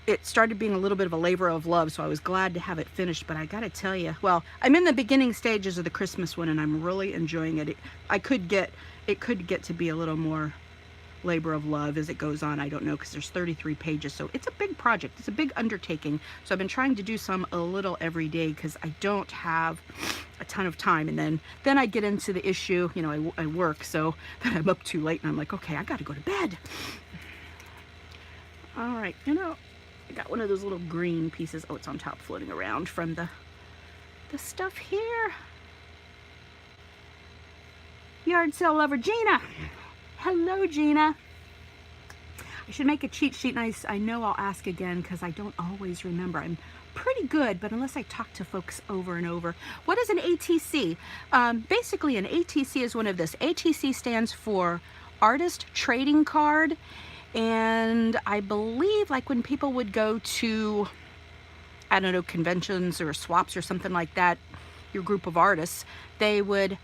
it started being a little bit of a labor of love, so I was glad to have it finished. But I gotta tell you, well, I'm in the beginning stages of the Christmas one, and I'm really enjoying it. It could get to be a little more labor of love as it goes on. I don't know, because there's 33 pages, so it's a big project. It's a big undertaking. So I've been trying to do some a little every day because I don't have a ton of time. And then I get into the issue, you know, I work, so then I'm up too late, and I'm like, okay, I gotta go to bed. All right, you know, I got one of those little green pieces. Oh, it's on top floating around from the stuff here. Yard sale lover, Gina. Hello, Gina. I should make a cheat sheet, and I know I'll ask again because I don't always remember. I'm pretty good, but unless I talk to folks over and over. What is an ATC? Basically, an ATC is one of this. ATC stands for Artist Trading Card. And I believe, like, when people would go to, I don't know, conventions or swaps or something like that, your group of artists, they would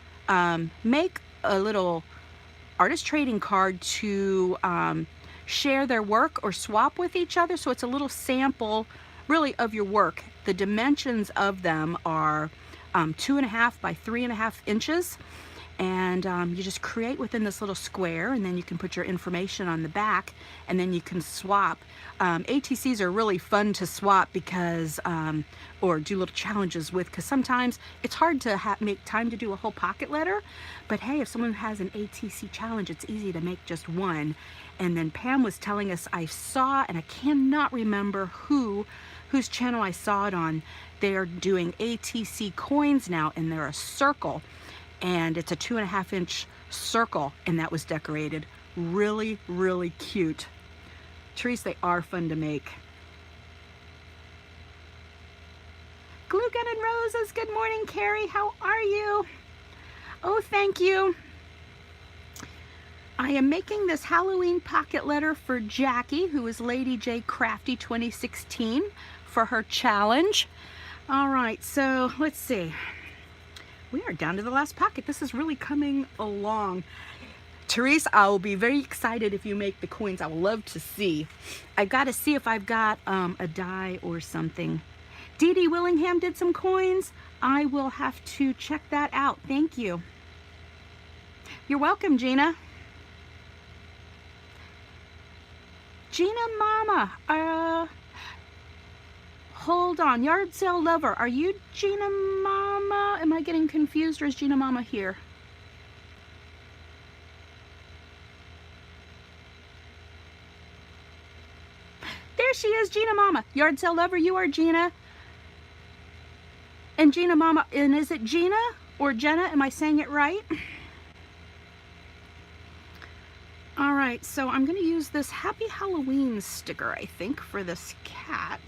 make a little artist trading card to share their work or swap with each other. So it's a little sample, really, of your work. The dimensions of them are 2.5 by 3.5 inches. And you just create within this little square, and then you can put your information on the back, and then you can swap. ATCs are really fun to swap because, or do little challenges with, because sometimes it's hard to make time to do a whole pocket letter. But hey, if someone has an ATC challenge, it's easy to make just one. And then Pam was telling us, I saw, and I cannot remember whose channel I saw it on, they're doing ATC coins now, and they're a circle. And it's a 2.5 inch circle, and that was decorated. Really, really cute. Trees, they are fun to make. Glue Gun and Roses, good morning, Carrie. How are you? Oh, thank you. I am making this Halloween pocket letter for Jackie, who is Lady J Crafty 2016, for her challenge. All right, so let's see. We are down to the last pocket. This is really coming along. Therese, I will be very excited if you make the coins. I would love to see. I've got to see if I've got a die or something. Dee Dee Willingham did some coins. I will have to check that out. Thank you. You're welcome, Gina. Gina Mama. Hold on. Yard sale lover. Are you Gina Mama? Am I getting confused, or is Gina Mama here? There she is, Gina Mama. Yard sale lover, you are Gina. And Gina Mama, and is it Gina or Jenna? Am I saying it right? All right, so I'm going to use this Happy Halloween sticker, I think, for this cat.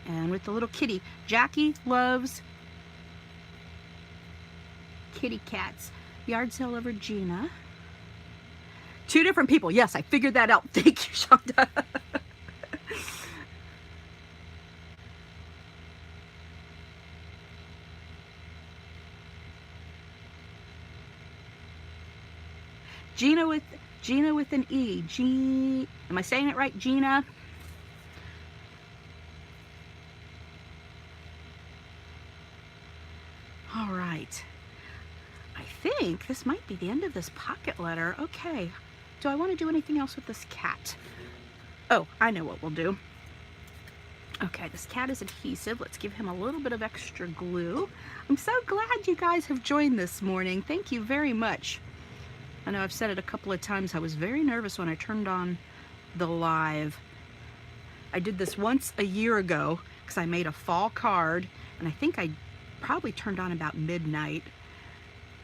And with the little kitty. Jackie loves kitty cats. Yard sale over Gina. 2 different people. Yes, I figured that out. Thank you, Shonda. Gina with an E. Am I saying it right, Gina? All right. I think this might be the end of this pocket letter. Okay. Do I want to do anything else with this cat? Oh, I know what we'll do. Okay, this cat is adhesive. Let's give him a little bit of extra glue. I'm so glad you guys have joined this morning. Thank you very much. I know I've said it a couple of times. I was very nervous when I turned on the live. I did this once a year ago because I made a fall card, and I think I probably turned on about midnight.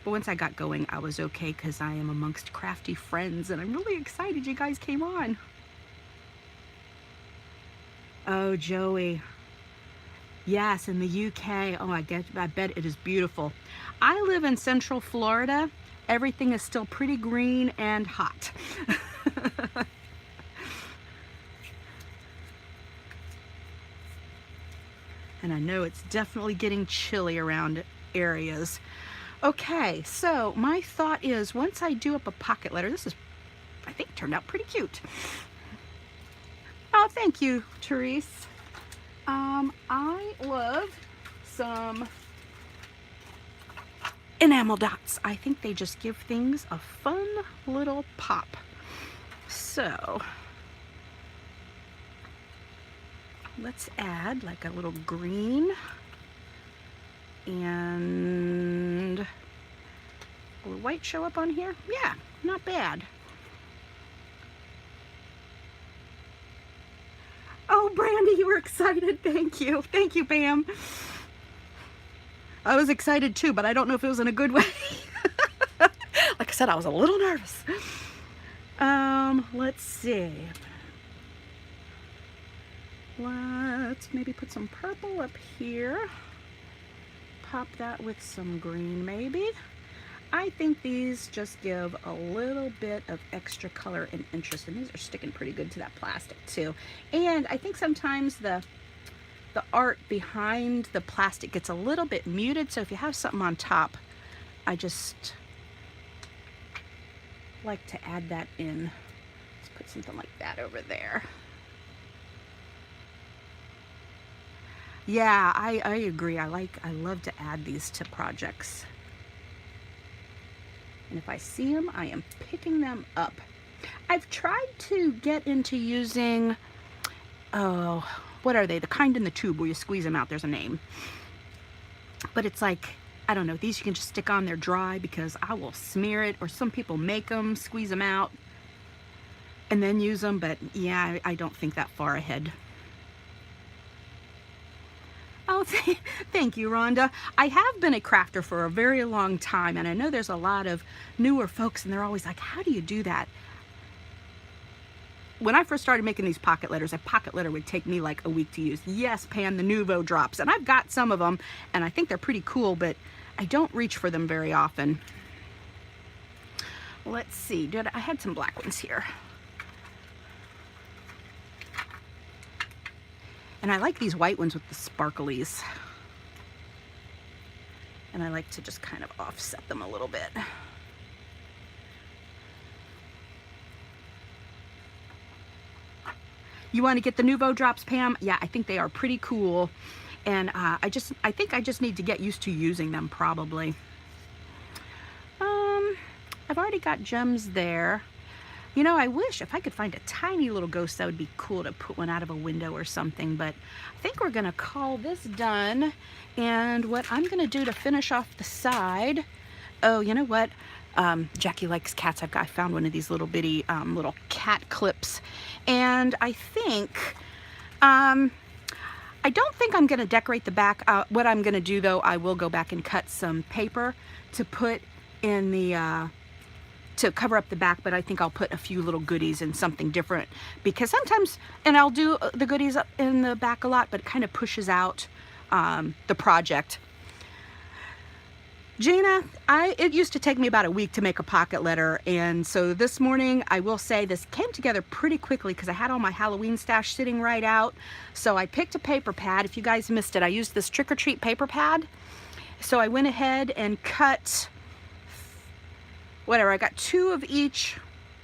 But once I got going, I was okay because I am amongst crafty friends, and I'm really excited you guys came on. Oh, Joey. Yes, in the UK. Oh, I bet it is beautiful. I live in Central Florida. Everything is still pretty green and hot. And I know it's definitely getting chilly around areas. Okay, so my thought is once I do up a pocket letter, this is, I think, turned out pretty cute. Oh, thank you, Therese. I love some enamel dots. I think they just give things a fun little pop. So let's add like a little green and will white show up on here? Yeah, not bad. Oh, Brandy, you were excited. Thank you. Thank you, Pam. I was excited too, but I don't know if it was in a good way. Like I said, I was a little nervous. Let's see. Let's maybe put some purple up here. Pop that with some green maybe. I think these just give a little bit of extra color and interest, and these are sticking pretty good to that plastic too. And I think sometimes the art behind the plastic gets a little bit muted, so if you have something on top, I just like to add that in. Let's put something like that over there. Yeah, I agree. I love to add these to projects. And if I see them, I am picking them up. I've tried to get into using, oh, what are they? The kind in the tube where you squeeze them out. There's a name. But it's like, I don't know, these you can just stick on there dry because I will smear it, or some people make them, squeeze them out, and then use them. But yeah, I don't think that far ahead. Oh, thank you, Rhonda. I have been a crafter for a very long time, and I know there's a lot of newer folks, and they're always like, how do you do that? When I first started making these pocket letters, a pocket letter would take me like a week to use. Yes, Pam, the Nuvo drops, and I've got some of them, and I think they're pretty cool, but I don't reach for them very often. Let's see, I had some black ones here. And I like these white ones with the sparklies. And I like to just kind of offset them a little bit. You want to get the Nuvo drops, Pam? Yeah, I think they are pretty cool. And I think I just need to get used to using them probably. I've already got gems there. You know, I wish if I could find a tiny little ghost, that would be cool to put one out of a window or something, but I think we're gonna call this done. And what I'm gonna do to finish off the side, oh, you know what? Jackie likes cats. I found one of these little bitty little cat clips, and I think, I don't think I'm gonna decorate the back. What I'm gonna do though, I will go back and cut some paper to put in the to cover up the back, but I think I'll put a few little goodies and something different, because sometimes, and I'll do the goodies up in the back a lot, but it kind of pushes out the project. Jana, it used to take me about a week to make a pocket letter, and so this morning, I will say this came together pretty quickly because I had all my Halloween stash sitting right out. So I picked a paper pad. If you guys missed it, I used this Trick or Treat paper pad. So I went ahead and cut, whatever, I got 2 of each,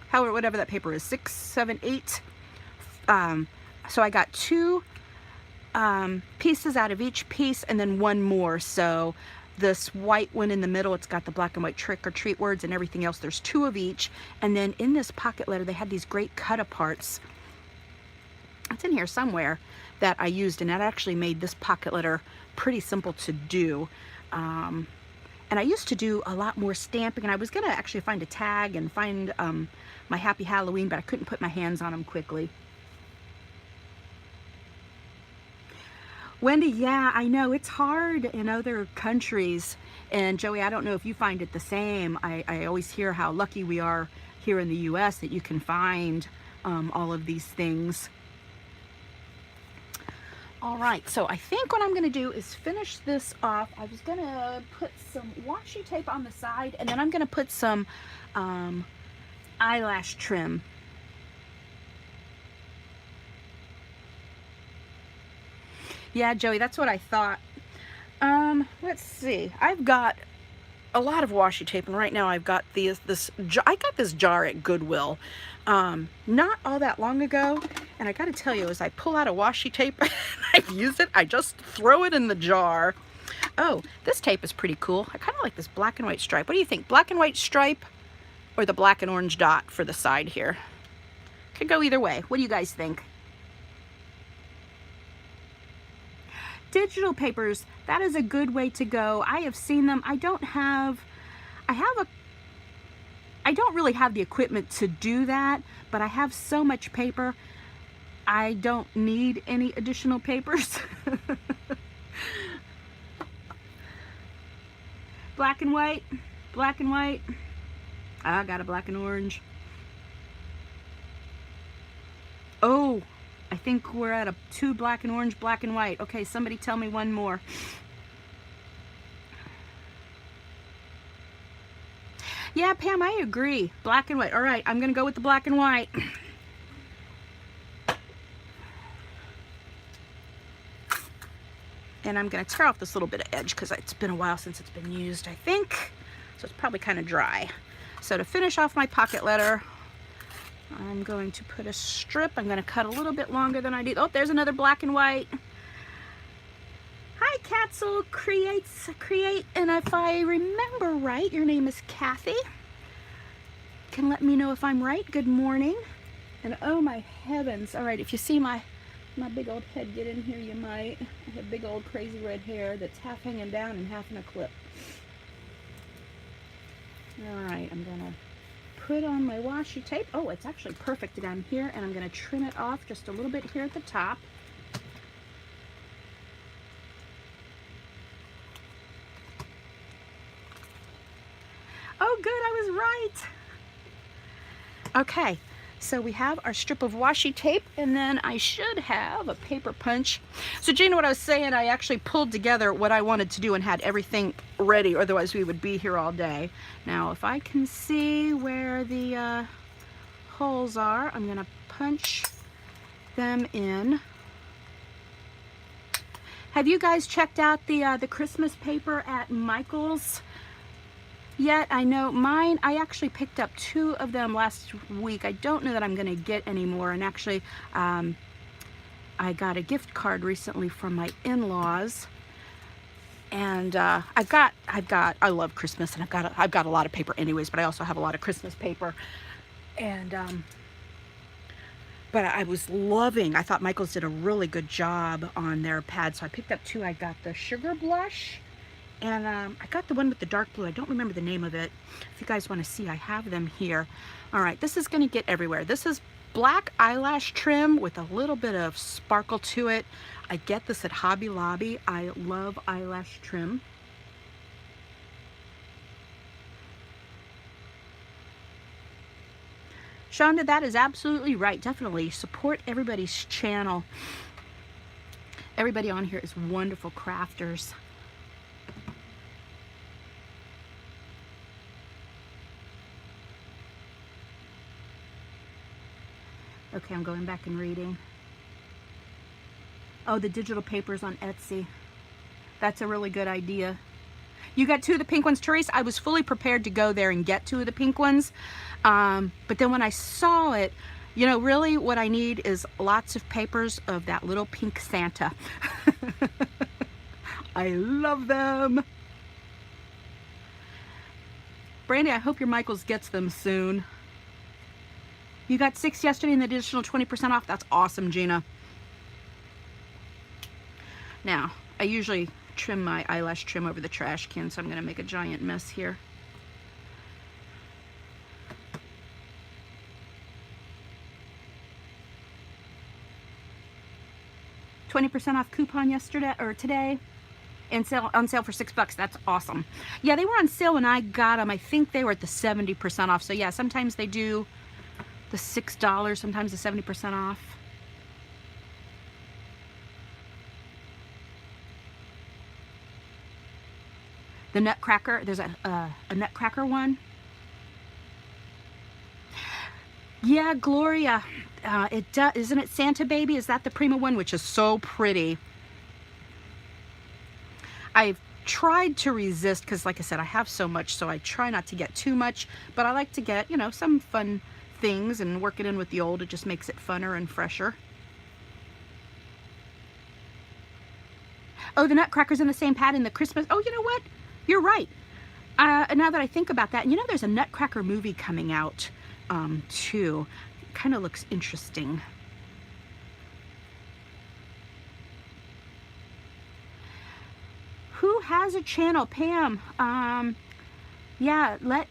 however, whatever that paper is, 6, 7, 8. So I got 2 pieces out of each piece, and then 1 more. So this white one in the middle, it's got the black and white trick or treat words and everything else. There's 2 of each. And then in this pocket letter, they had these great cut aparts. It's in here somewhere that I used, and that actually made this pocket letter pretty simple to do. And I used to do a lot more stamping, and I was gonna actually find a tag and find my Happy Halloween, but I couldn't put my hands on them quickly. Wendy, yeah, I know it's hard in other countries. And Joey, I don't know if you find it the same. I always hear how lucky we are here in the US that you can find all of these things. All right, so I think what I'm gonna do is finish this off. I was gonna put some washi tape on the side, and then I'm gonna put some eyelash trim. Yeah, Joey, that's what I thought. Let's see. I've got a lot of washi tape, and right now I've got I got this jar at Goodwill not all that long ago, and I gotta tell you, as I pull out a washi tape and I use it, I just throw it in the jar. Oh, this tape is pretty cool. I kind of like this black and white stripe. What do you think? Black and white stripe or the black and orange dot for the side here? Could go either way. What do you guys think? Digital papers, that is a good way to go. I have seen them. I don't really have the equipment to do that, but I have so much paper. I don't need any additional papers. Black and white, black and white. I got a black and orange. Oh, I think we're at a 2 black and orange, black and white. Okay, somebody tell me one more. Yeah, Pam, I agree. Black and white. All right, I'm gonna go with the black and white. And I'm gonna tear off this little bit of edge because it's been a while since it's been used, I think. So it's probably kind of dry. So to finish off my pocket letter, I'm going to put a strip. I'm going to cut a little bit longer than I did. Oh, there's another black and white. Hi, Catzel Create. And if I remember right, your name is Kathy. Can let me know if I'm right. Good morning. And oh my heavens. All right, if you see my big old head get in here, you might. I have big old crazy red hair that's half hanging down and half in a clip. All right, I'm going to put on my washi tape. Oh, it's actually perfect down here, and I'm going to trim it off just a little bit here at the top. Oh, good, I was right. Okay, so we have our strip of washi tape, and then I should have a paper punch. So Gina, what I was saying, I actually pulled together what I wanted to do and had everything ready, otherwise we would be here all day. Now, if I can see where the holes are, I'm gonna punch them in. Have you guys checked out the Christmas paper at Michael's yet? I know mine, I actually picked up 2 of them last week. I don't know that I'm gonna get any more, and actually I got a gift card recently from my in-laws, and I love Christmas, and I've got a lot of paper anyways, but I also have a lot of Christmas paper, and but I was loving, I thought Michael's did a really good job on their pad, so I picked up 2. I got the Sugar Blush, and I got the one with the dark blue. I don't remember the name of it. If you guys want to see, I have them here. All right, this is going to get everywhere. This is black eyelash trim with a little bit of sparkle to it. I get this at Hobby Lobby. I love eyelash trim. Shonda, that is absolutely right. Definitely support everybody's channel. Everybody on here is wonderful crafters. Okay, I'm going back and reading. Oh, the digital papers on Etsy. That's a really good idea. You got 2 of the pink ones, Therese. I was fully prepared to go there and get 2 of the pink ones. But then when I saw it, you know, really what I need is lots of papers of that little pink Santa. I love them. Brandy, I hope your Michaels gets them soon. You got 6 yesterday and the additional 20% off. That's awesome, Gina. Now, I usually trim my eyelash trim over the trash can, so I'm going to make a giant mess here. $20% off coupon yesterday or today, and on sale for $6. That's awesome. Yeah, they were on sale when I got them. I think they were at the 70% off. So yeah, sometimes they do the $6, sometimes the 70% off. The Nutcracker, there's a Nutcracker one. Yeah, Gloria, isn't it Santa Baby? Is that the Prima one, which is so pretty? I've tried to resist because, like I said, I have so much, so I try not to get too much, but I like to get, you know, some fun things and work it in with the old. It just makes it funner and fresher. Oh, the Nutcracker's in the same pattern, the Christmas. Oh, you know what? You're right. Now that I think about that, you know, there's a Nutcracker movie coming out too. Kind of looks interesting. Who has a channel? Pam. Yeah, let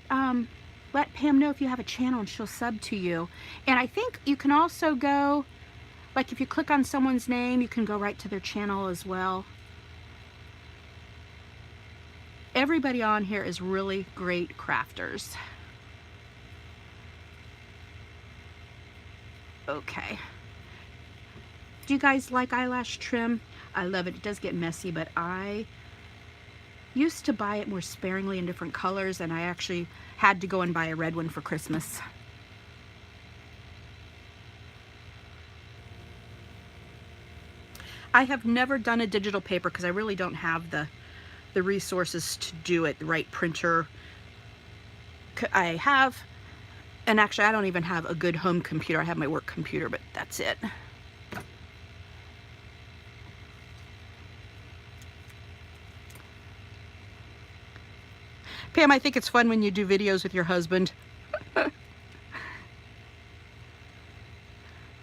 Pam know if you have a channel and she'll sub to you. And I think you can also go, like if you click on someone's name, you can go right to their channel as well. Everybody on here is really great crafters. Okay. Do you guys like eyelash trim? I love it. It does get messy, but I used to buy it more sparingly in different colors, and I actually had to go and buy a red one for Christmas. I have never done a digital paper because I really don't have the resources to do it. The right printer I have, and actually I don't even have a good home computer. I have my work computer, but that's it. Pam, I think it's fun when you do videos with your husband.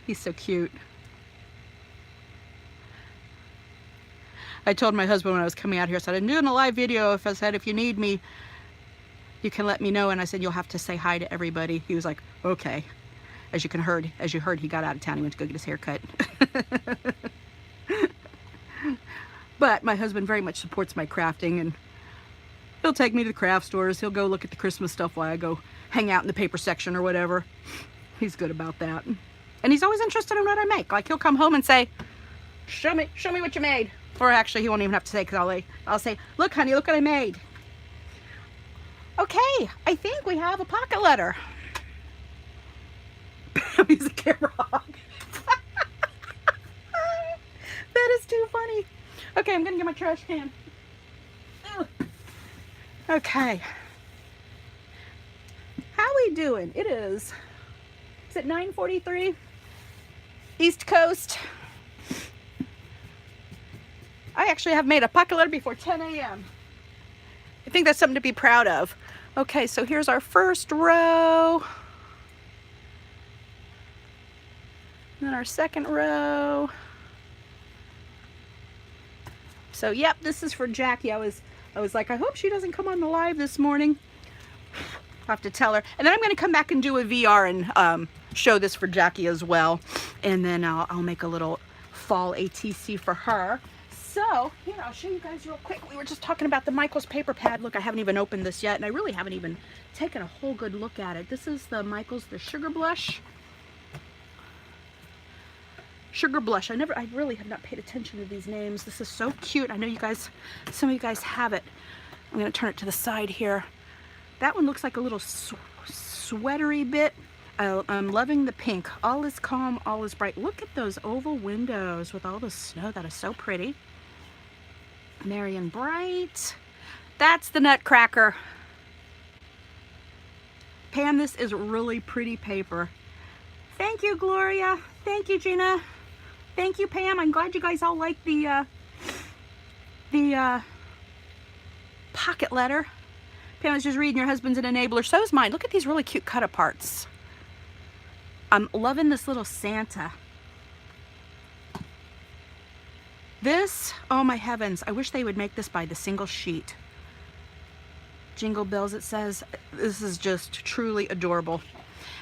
He's so cute. I told my husband when I was coming out here, I said, I'm doing a live video. If you need me, you can let me know. And I said, you'll have to say hi to everybody. He was like, okay. As you heard, he got out of town. He went to go get his hair cut. But my husband very much supports my crafting, and he'll take me to the craft stores. He'll go look at the Christmas stuff while I go hang out in the paper section or whatever. He's good about that. And he's always interested in what I make. Like, he'll come home and say, show me what you made. Or actually, he won't even have to say, because I'll say, look, honey, look what I made. Okay, I think we have a pocket letter. He's a camera hog. That is too funny. Okay, I'm gonna get my trash can. Ugh. Okay. How we doing? Is it 9:43? East Coast. I actually have made a pocket letter before 10 a.m. I think that's something to be proud of. Okay, so here's our first row. And then our second row. So, yep, this is for Jackie. I was like, I hope she doesn't come on the live this morning. I'll have to tell her. And then I'm going to come back and do a VR and show this for Jackie as well. And then I'll make a little fall ATC for her. So, here, I'll show you guys real quick. We were just talking about the Michaels paper pad. Look, I haven't even opened this yet, and I really haven't even taken a whole good look at it. This is the Michaels, the Sugar Blush. Sugar Blush. I really have not paid attention to these names. This is so cute. I know you guys, some of you guys have it. I'm going to turn it to the side here. That one looks like a little sweatery bit. I'm loving the pink. All is calm, all is bright. Look at those oval windows with all the snow. That is so pretty. Merry and bright. That's the Nutcracker. Pam, this is really pretty paper. Thank you, Gloria. Thank you, Gina. Thank you, Pam. I'm glad you guys all like the pocket letter. Pam was just reading, your husband's an enabler. So is mine. Look at these really cute cut-aparts. I'm loving this little Santa. This, oh my heavens, I wish they would make this by the single sheet. Jingle bells, it says. This is just truly adorable.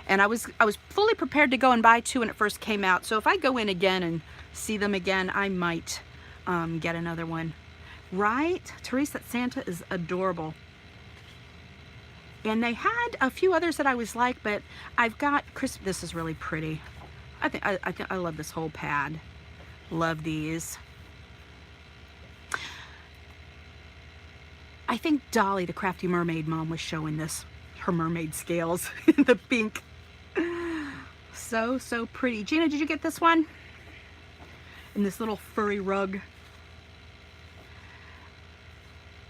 And I was fully prepared to go and buy two when it first came out. So if I go in again and see them again, I might get another one. Right? Therese, that Santa is adorable. And they had a few others that I was like, but I've got this is really pretty. I love this whole pad. Love these. I think Dolly, the Crafty Mermaid mom, was showing this. Her mermaid scales in the pink. So, so pretty. Gina, did you get this one? In this little furry rug.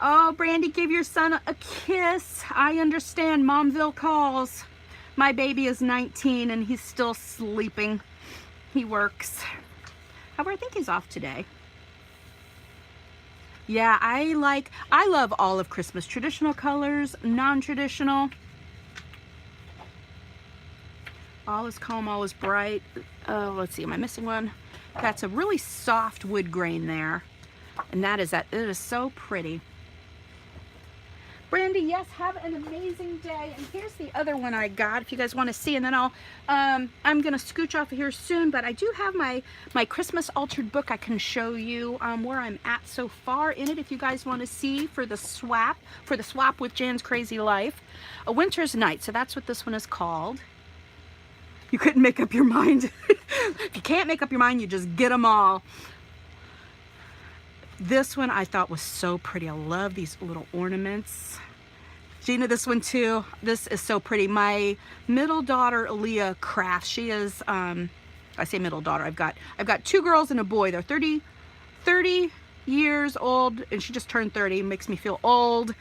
Oh, Brandy, give your son a kiss. I understand. Momville calls. My baby is 19 and he's still sleeping. He works. However, I think he's off today. Yeah, I love all of Christmas. Traditional colors, non-traditional. All is calm, all is bright. Let's see, am I missing one? That's a really soft wood grain there. And that is it is so pretty. Brandy, yes, have an amazing day. And here's the other one I got, if you guys want to see. And then I'm gonna scooch off of here soon, but I do have my Christmas altered book. I can show you where I'm at so far in it, if you guys want to see for the swap with Jan's Crazy Life. A Winter's Night, so that's what this one is called. You couldn't make up your mind. If you can't make up your mind, you just get them all. This one I thought was so pretty. I love these little ornaments. Gina, this one too. This is so pretty. My middle daughter, Leah, crafts. She is, I say middle daughter. I've got two girls and a boy. They're 30 years old, and she just turned 30. Makes me feel old.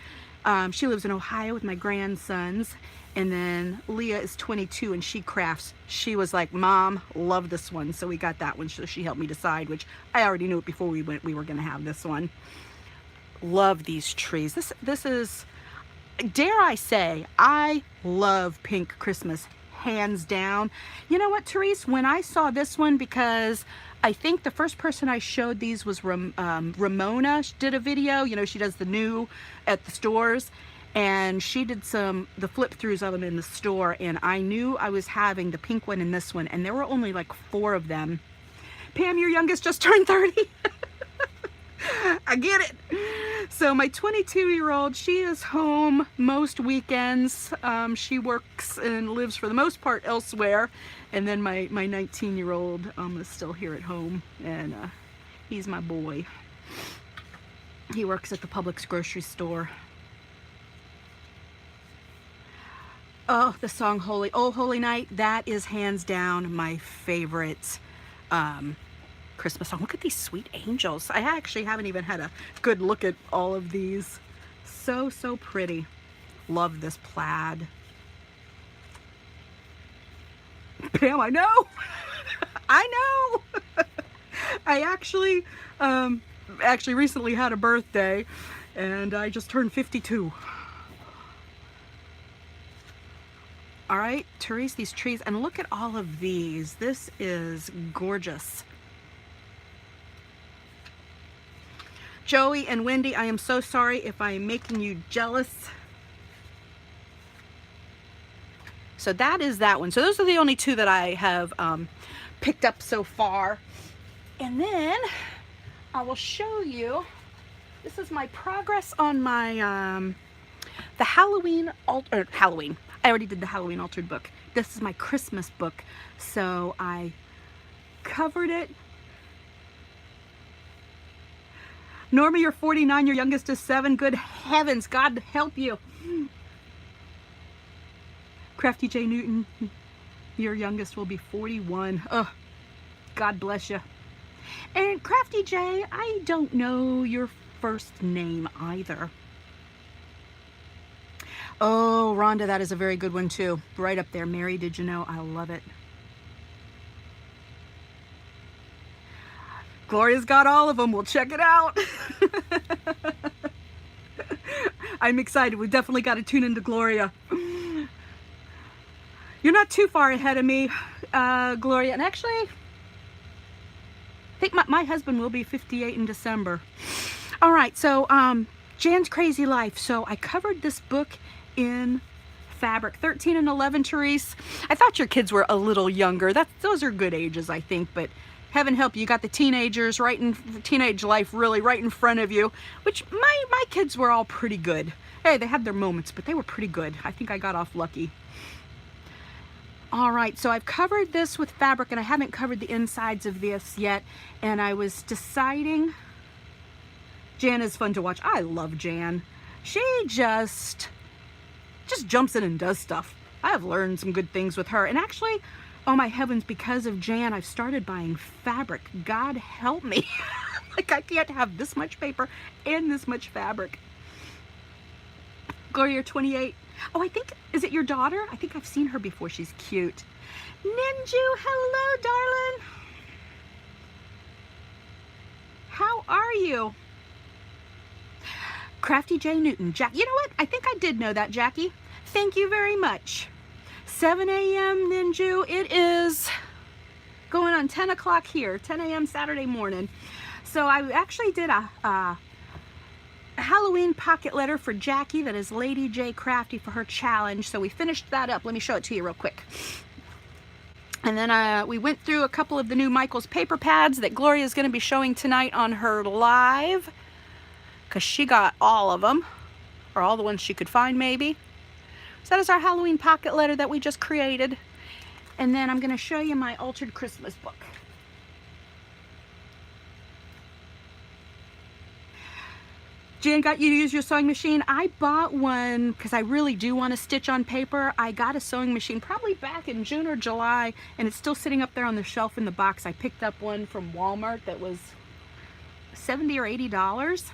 She lives in Ohio with my grandsons. And then Leah is 22 and she crafts. She was like, Mom, love this one. So we got that one. So she helped me decide, which I already knew it before we went. We were going to have this one. Love these trees. This is, dare I say, I love pink Christmas, hands down. You know what, Therese? When I saw this one, because I think the first person I showed these was Ramona. She did a video. You know, she does the new at the stores. And she did the flip throughs of them in the store, and I knew I was having the pink one and this one, and there were only like 4 of them. Pam, your youngest just turned 30. I get it. So my 22-year-old, she is home most weekends. She works and lives for the most part elsewhere. And then my 19-year-old is still here at home, and he's my boy. He works at the Publix grocery store. Oh, the song Holy, Oh Holy Night, that is hands down my favorite Christmas song. Look at these sweet angels. I actually haven't even had a good look at all of these. So, so pretty. Love this plaid. Pam, I know. I know. I actually recently had a birthday, and I just turned 52. All right, Therese, these trees, and look at all of these. This is gorgeous. Joey and Wendy, I am so sorry if I'm making you jealous. So that is that one. So those are the only 2 that I have picked up so far. And then I will show you. This is my progress on my the Halloween. I already did the Halloween altered book. This is my Christmas book. So I covered it. Norma, you're 49, your youngest is 7. Good heavens, God help you. Crafty J. Newton, your youngest will be 41. Oh, God bless you. And Crafty J, I don't know your first name either. Oh, Rhonda, that is a very good one too. Right up there. Mary, did you know? I love it. Gloria's got all of them. We'll check it out. I'm excited. We've definitely got to tune into Gloria. You're not too far ahead of me, Gloria. And actually, I think my husband will be 58 in December. All right, so Jan's Crazy Life. So I covered this book in fabric. 13 and 11, Therese. I thought your kids were a little younger. Those are good ages, I think, but heaven help you, you got the teenagers right in teenage life really right in front of you, which my kids were all pretty good. Hey, they had their moments, but they were pretty good. I think I got off lucky. All right, so I've covered this with fabric and I haven't covered the insides of this yet, and I was deciding. Jan is fun to watch. I love Jan. She just jumps in and does stuff. I have learned some good things with her, and actually, oh my heavens, because of Jan, I've started buying fabric. God help me. Like, I can't have this much paper and this much fabric. Gloria, you're 28. Oh, I think, is it your daughter? I think I've seen her before. She's cute. Ninju, hello, darling. How are you? Crafty J. Newton. Jack, you know what? I think I did know that, Jackie. Thank you very much. 7 a.m. Ninju. It is going on 10 o'clock here, 10 a.m. Saturday morning. So I actually did a Halloween pocket letter for Jackie that is Lady J Crafty for her challenge. So we finished that up. Let me show it to you real quick. And then we went through a couple of the new Michaels paper pads that Gloria is going to be showing tonight on her live, because she got all of them, or all the ones she could find maybe. So that is our Halloween pocket letter that we just created. And then I'm going to show you my altered Christmas book. Jan got you to use your sewing machine. I bought one because I really do want to stitch on paper. I got a sewing machine probably back in June or July, and it's still sitting up there on the shelf in the box. I picked up one from Walmart that was $70 or $80.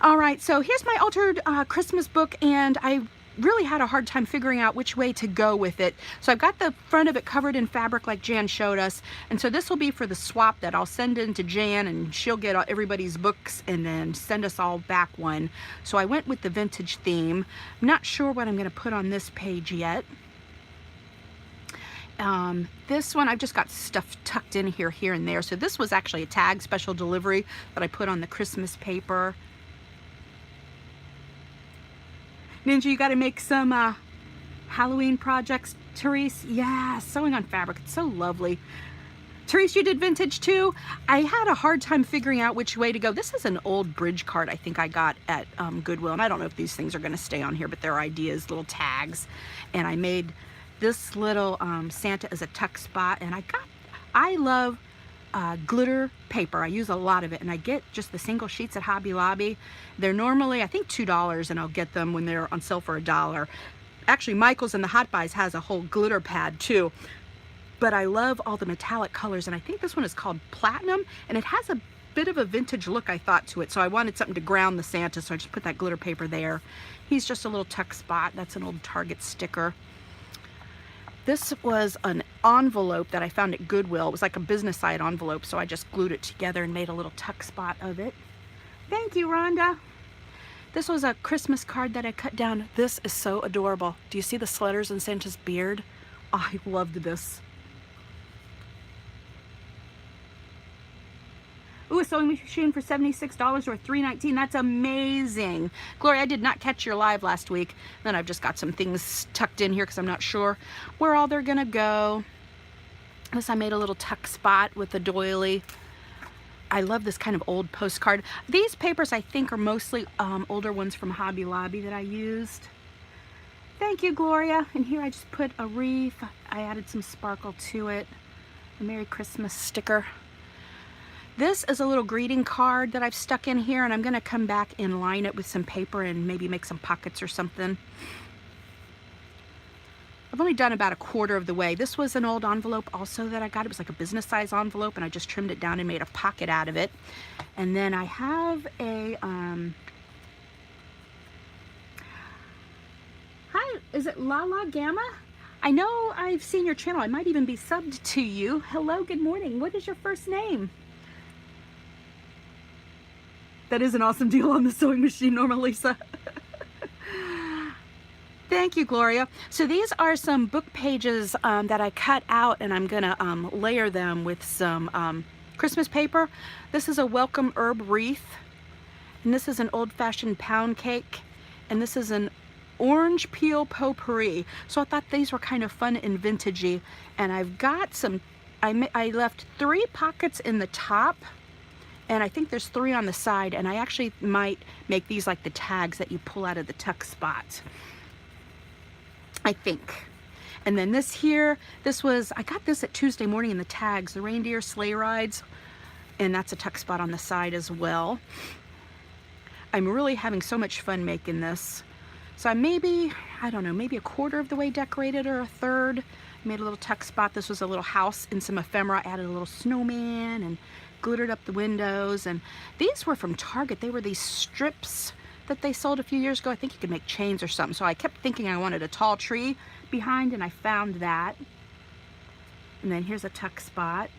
All right, so here's my altered Christmas book, and I really had a hard time figuring out which way to go with it. So I've got the front of it covered in fabric like Jan showed us, and so this will be for the swap that I'll send in to Jan, and she'll get everybody's books and then send us all back one. So I went with the vintage theme. I'm not sure what I'm going to put on this page yet. This one I've just got stuff tucked in here and there. So this was actually a tag special delivery that I put on the Christmas paper. Ninja, you got to make some Halloween projects. Therese, yeah, sewing on fabric. It's so lovely. Therese, you did vintage too? I had a hard time figuring out which way to go. This is an old bridge card I think I got at Goodwill, and I don't know if these things are going to stay on here, but they're ideas, little tags. And I made this little Santa as a tuck spot, and I love glitter paper. I use a lot of it, and I get just the single sheets at Hobby Lobby. They're normally I think $2, and I'll get them when they're on sale for $1. Actually, Michaels and the Hot Buys has a whole glitter pad too, but I love all the metallic colors, and I think this one is called Platinum, and it has a bit of a vintage look I thought to it, so I wanted something to ground the Santa, so I just put that glitter paper there. He's just a little tuck spot. That's an old Target sticker. This was an envelope that I found at Goodwill. It was like a business side envelope, so I just glued it together and made a little tuck spot of it. Thank you, Rhonda. This was a Christmas card that I cut down. This is so adorable. Do you see the letters in Santa's beard? I loved this. Ooh, a sewing machine for $76 or $3.19. That's amazing. Gloria, I did not catch your live last week. Then I've just got some things tucked in here because I'm not sure where all they're gonna go. This I made a little tuck spot with the doily. I love this kind of old postcard. These papers I think are mostly older ones from Hobby Lobby that I used. Thank you, Gloria. And here I just put a wreath. I added some sparkle to it. A Merry Christmas sticker. This is a little greeting card that I've stuck in here, and I'm going to come back and line it with some paper and maybe make some pockets or something. I've only done about a quarter of the way. This was an old envelope also that I got. It was like a business size envelope, and I just trimmed it down and made a pocket out of it. And then I have a, hi, is it Lala Gamma? I know I've seen your channel. I might even be subbed to you. Hello, good morning. What is your first name? That is an awesome deal on the sewing machine, Norma Lisa. Thank you, Gloria. So these are some book pages that I cut out, and I'm gonna layer them with some Christmas paper. This is a welcome herb wreath, and this is an old-fashioned pound cake, and this is an orange peel potpourri. So I thought these were kind of fun and vintagey, and I've got some, I left 3 pockets in the top, and I think there's 3 on the side, and I actually might make these like the tags that you pull out of the tuck spot, I think. And then this here, this was, I got this at Tuesday morning in the tags, the reindeer sleigh rides, and that's a tuck spot on the side as well. I'm really having so much fun making this. So I maybe, I don't know, maybe a quarter of the way decorated or a third. I made a little tuck spot. This was a little house and some ephemera. I added a little snowman and glittered up the windows. And these were from Target. They were these strips that they sold a few years ago. I think you could make chains or something. So I kept thinking I wanted a tall tree behind, and I found that. And then here's a tuck spot.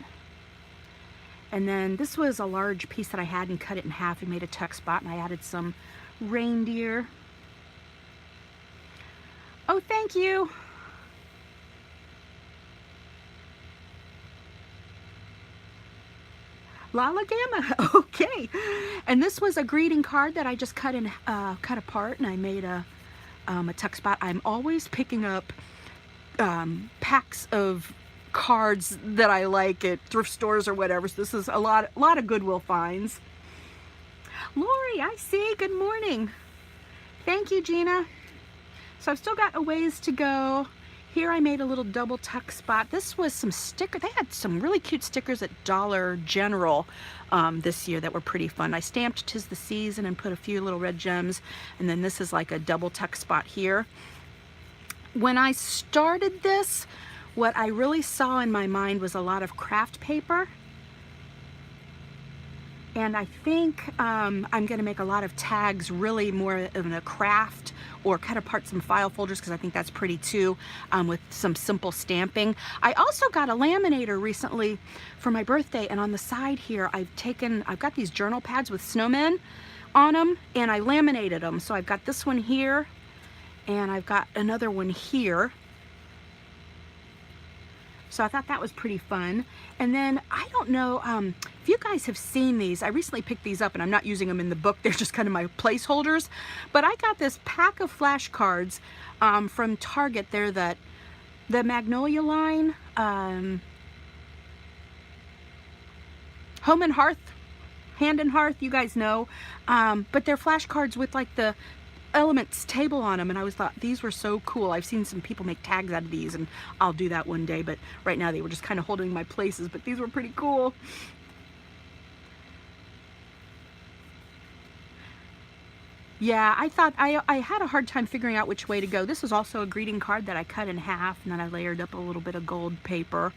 And then this was a large piece that I had and cut it in half and made a tuck spot, and I added some reindeer. Oh, thank you. Lala Gamma, okay. And this was a greeting card that I just cut apart, and I made a tuck spot. I'm always picking up packs of cards that I like at thrift stores or whatever. So this is a lot of Goodwill finds. Lori, I see. Good morning. Thank you, Gina. So I've still got a ways to go. Here I made a little double tuck spot. This was some sticker. They had some really cute stickers at Dollar General this year that were pretty fun. I stamped "'Tis the Season" and put a few little red gems. And then this is like a double tuck spot here. When I started this, what I really saw in my mind was a lot of craft paper. And I think I'm going to make a lot of tags, really more of a craft, or cut apart some file folders because I think that's pretty too, with some simple stamping. I also got a laminator recently for my birthday, and on the side here I've got these journal pads with snowmen on them, and I laminated them. So I've got this one here, and I've got another one here. So I thought that was pretty fun. And then I don't know if you guys have seen these. I recently picked these up, and I'm not using them in the book. They're just kind of my placeholders. But I got this pack of flashcards from Target. They're the Magnolia line, Home and Hearth, Hand and Hearth, you guys know. But they're flashcards with like the Elements table on them, and I thought these were so cool. I've seen some people make tags out of these, and I'll do that one day, but right now they were just kind of holding my places, but these were pretty cool. Yeah, I thought I had a hard time figuring out which way to go. This was also a greeting card that I cut in half, and then I layered up a little bit of gold paper.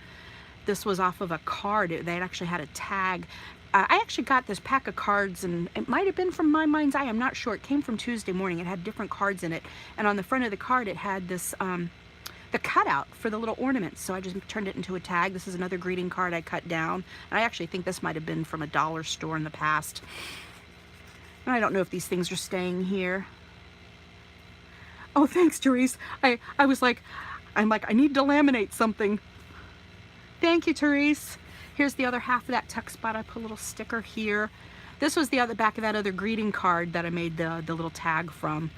This was off of a card. They had actually had a tag. I actually got this pack of cards, and it might have been from My Mind's Eye. I'm not sure. It came from Tuesday morning. It had different cards in it, and on the front of the card it had this the cutout for the little ornaments. So I just turned it into a tag. This is another greeting card I cut down, and I actually think this might have been from a dollar store in the past. And I don't know if these things are staying here. Oh, thanks, Therese. I was like, I need to laminate something. Thank you, Therese. Here's the other half of that tuck spot. I put a little sticker here. This was the other back of that other greeting card that I made the little tag from.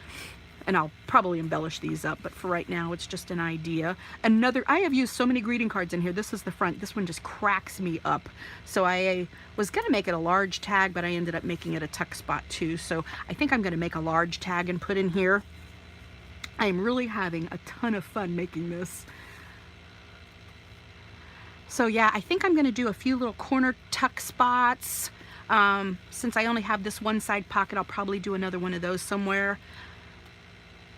and I'll probably embellish these up, but for right now it's just an idea. Another, I have used so many greeting cards in here. This is the front. This one just cracks me up. So I was gonna make it a large tag, but I ended up making it a tuck spot too. So I think I'm gonna make a large tag and put in here. I'm really having a ton of fun making this. So yeah, I think I'm gonna do a few little corner tuck spots. Since I only have this one side pocket, I'll probably do another one of those somewhere.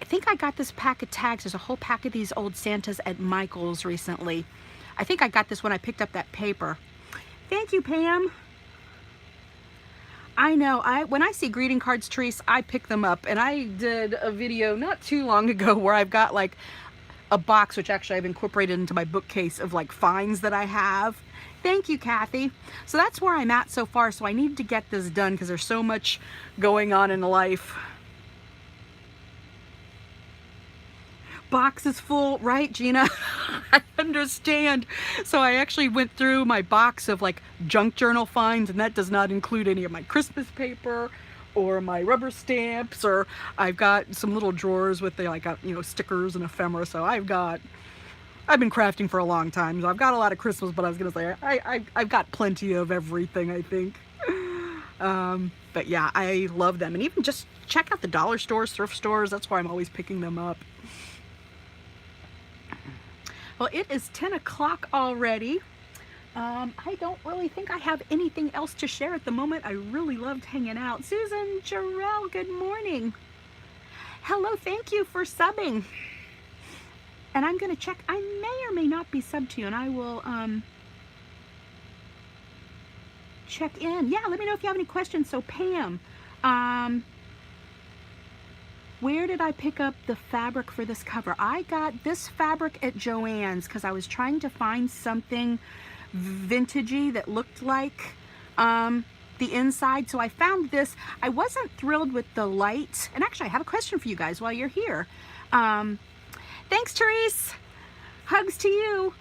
I think I got this pack of tags. There's a whole pack of these old Santas at Michael's recently. I think I got this when I picked up that paper. Thank you, Pam. I know, when I see greeting cards, Therese, I pick them up. And I did a video not too long ago where I've got like a box, which actually I've incorporated into my bookcase, of like finds that I have. Thank you, Kathy. So that's where I'm at so far. So I need to get this done because there's so much going on in life. Box is full, right, Gina? I understand. So I actually went through my box of like junk journal finds, and that does not include any of my Christmas paper or my rubber stamps, or I've got some little drawers with the, like, you know, stickers and ephemera. So I've been crafting for a long time, so I've got a lot of Christmas, but I was gonna say I've got plenty of everything, I think. But yeah, I love them. And even just check out the dollar stores, thrift stores. That's why I'm always picking them up. Well, it is 10 o'clock already. I don't really think I have anything else to share at the moment. I really loved hanging out. Susan Jarrell, good morning. Hello, thank you for subbing. And I'm going to check. I may or may not be subbed to you, and I will check in. Yeah, let me know if you have any questions. So Pam, where did I pick up the fabric for this cover? I got this fabric at Joann's because I was trying to find something vintagey that looked like the inside. So I found this. I wasn't thrilled with the light. And actually, I have a question for you guys while you're here. Thanks, Therese. Hugs to you.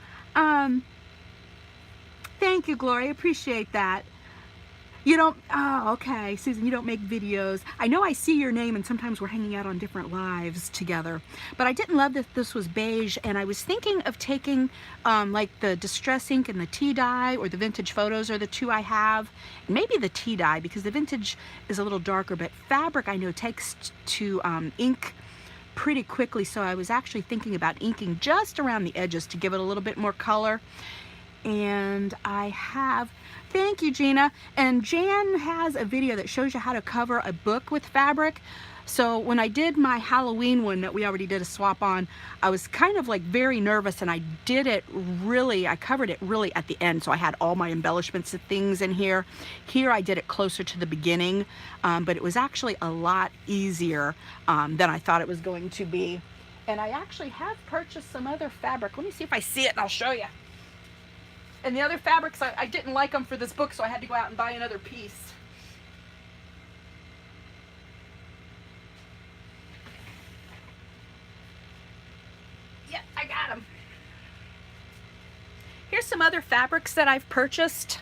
Thank you, Gloria. Appreciate that. You don't, oh, okay, Susan, you don't make videos. I know I see your name, and sometimes we're hanging out on different lives together. But I didn't love that this was beige, and I was thinking of taking like the Distress ink and the tea dye, or the Vintage Photos are the two I have. Maybe the tea dye, because the vintage is a little darker, but fabric I know takes to ink pretty quickly, so I was actually thinking about inking just around the edges to give it a little bit more color. And I have, thank you, Gina, and Jan has a video that shows you how to cover a book with fabric. So when I did my Halloween one that we already did a swap on, I was kind of like very nervous, and I did it really, I covered it really at the end, so I had all my embellishments and things in here. Here I did it closer to the beginning, but it was actually a lot easier than I thought it was going to be. And I actually have purchased some other fabric. Let me see if I see it and I'll show you. And the other fabrics, I didn't like them for this book, so I had to go out and buy another piece. Yeah, I got them. Here's some other fabrics that I've purchased.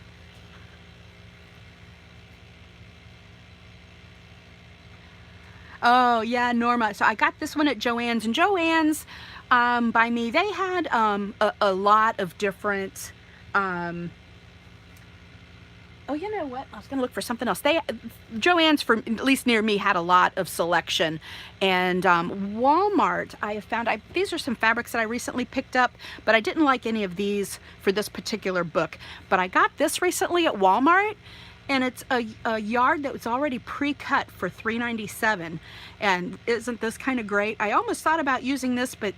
Oh, yeah, Norma. So I got this one at Joann's, and Joann's by me, they had a lot of different oh, you know what? I was going to look for something else. Joann's, for at least near me, had a lot of selection. And Walmart, I have found, these are some fabrics that I recently picked up, but I didn't like any of these for this particular book. But I got this recently at Walmart, and it's a yard that was already pre-cut for $3.97. And isn't this kind of great? I almost thought about using this, but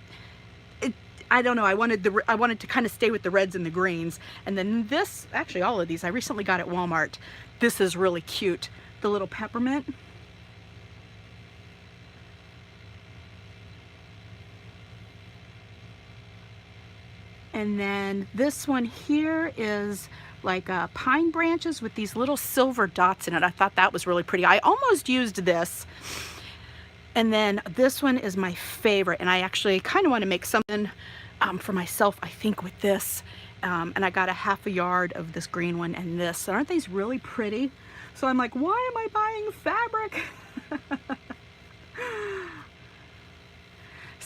I don't know, I wanted to kind of stay with the reds and the greens. And then this, actually all of these, I recently got at Walmart. This is really cute, the little peppermint. And then this one here is like pine branches with these little silver dots in it. I thought that was really pretty. I almost used this. And then this one is my favorite, and I actually kind of want to make something for myself, I think, with this. And I got a half a yard of this green one and this. Aren't these really pretty? So I'm like, why am I buying fabric?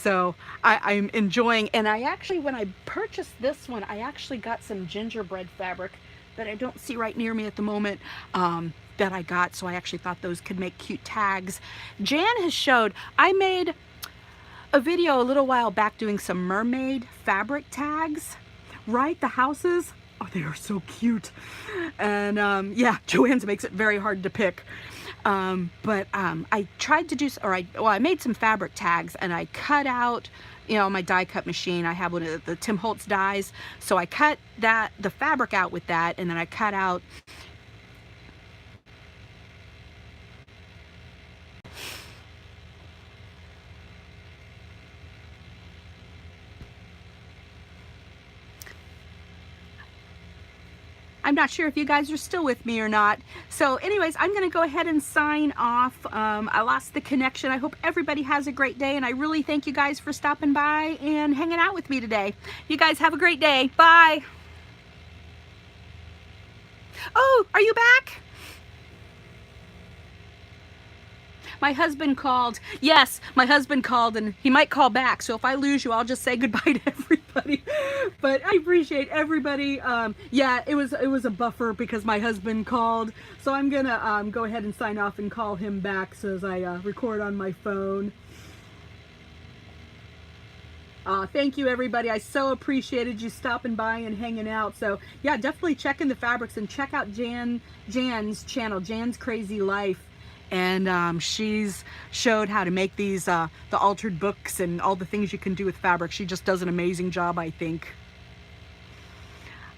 So I'm enjoying, and I actually, when I purchased this one, I actually got some gingerbread fabric that I don't see right near me at the moment, that I got, so I actually thought those could make cute tags. Jan has showed, I made a video a little while back doing some mermaid fabric tags, right? The houses, oh, they are so cute. And yeah, Joann's makes it very hard to pick. I tried to do, I made some fabric tags, and I cut out, you know, my die cut machine. I have one of the Tim Holtz dies, so I cut the fabric out with that, and then I cut out I'm not sure if you guys are still with me or not. So anyways, I'm gonna go ahead and sign off. I lost the connection. I hope everybody has a great day, and I really thank you guys for stopping by and hanging out with me today. You guys have a great day. Bye. Oh, are you back? My husband called. Yes, my husband called, and he might call back. So if I lose you, I'll just say goodbye to everybody. But I appreciate everybody. Yeah, it was a buffer because my husband called. So I'm gonna go ahead and sign off and call him back so as I record on my phone. Thank you, everybody. I so appreciated you stopping by and hanging out. So yeah, definitely check in the fabrics and check out Jan's channel, JansCrazyLife. And she's showed how to make these the altered books and all the things you can do with fabric. She just does an amazing job, I think.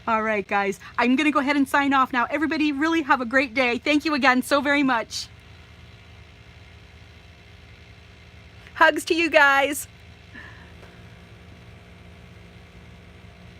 All right, guys, I'm gonna go ahead and sign off now. Everybody really have a great day. Thank you again so very much. Hugs to you guys.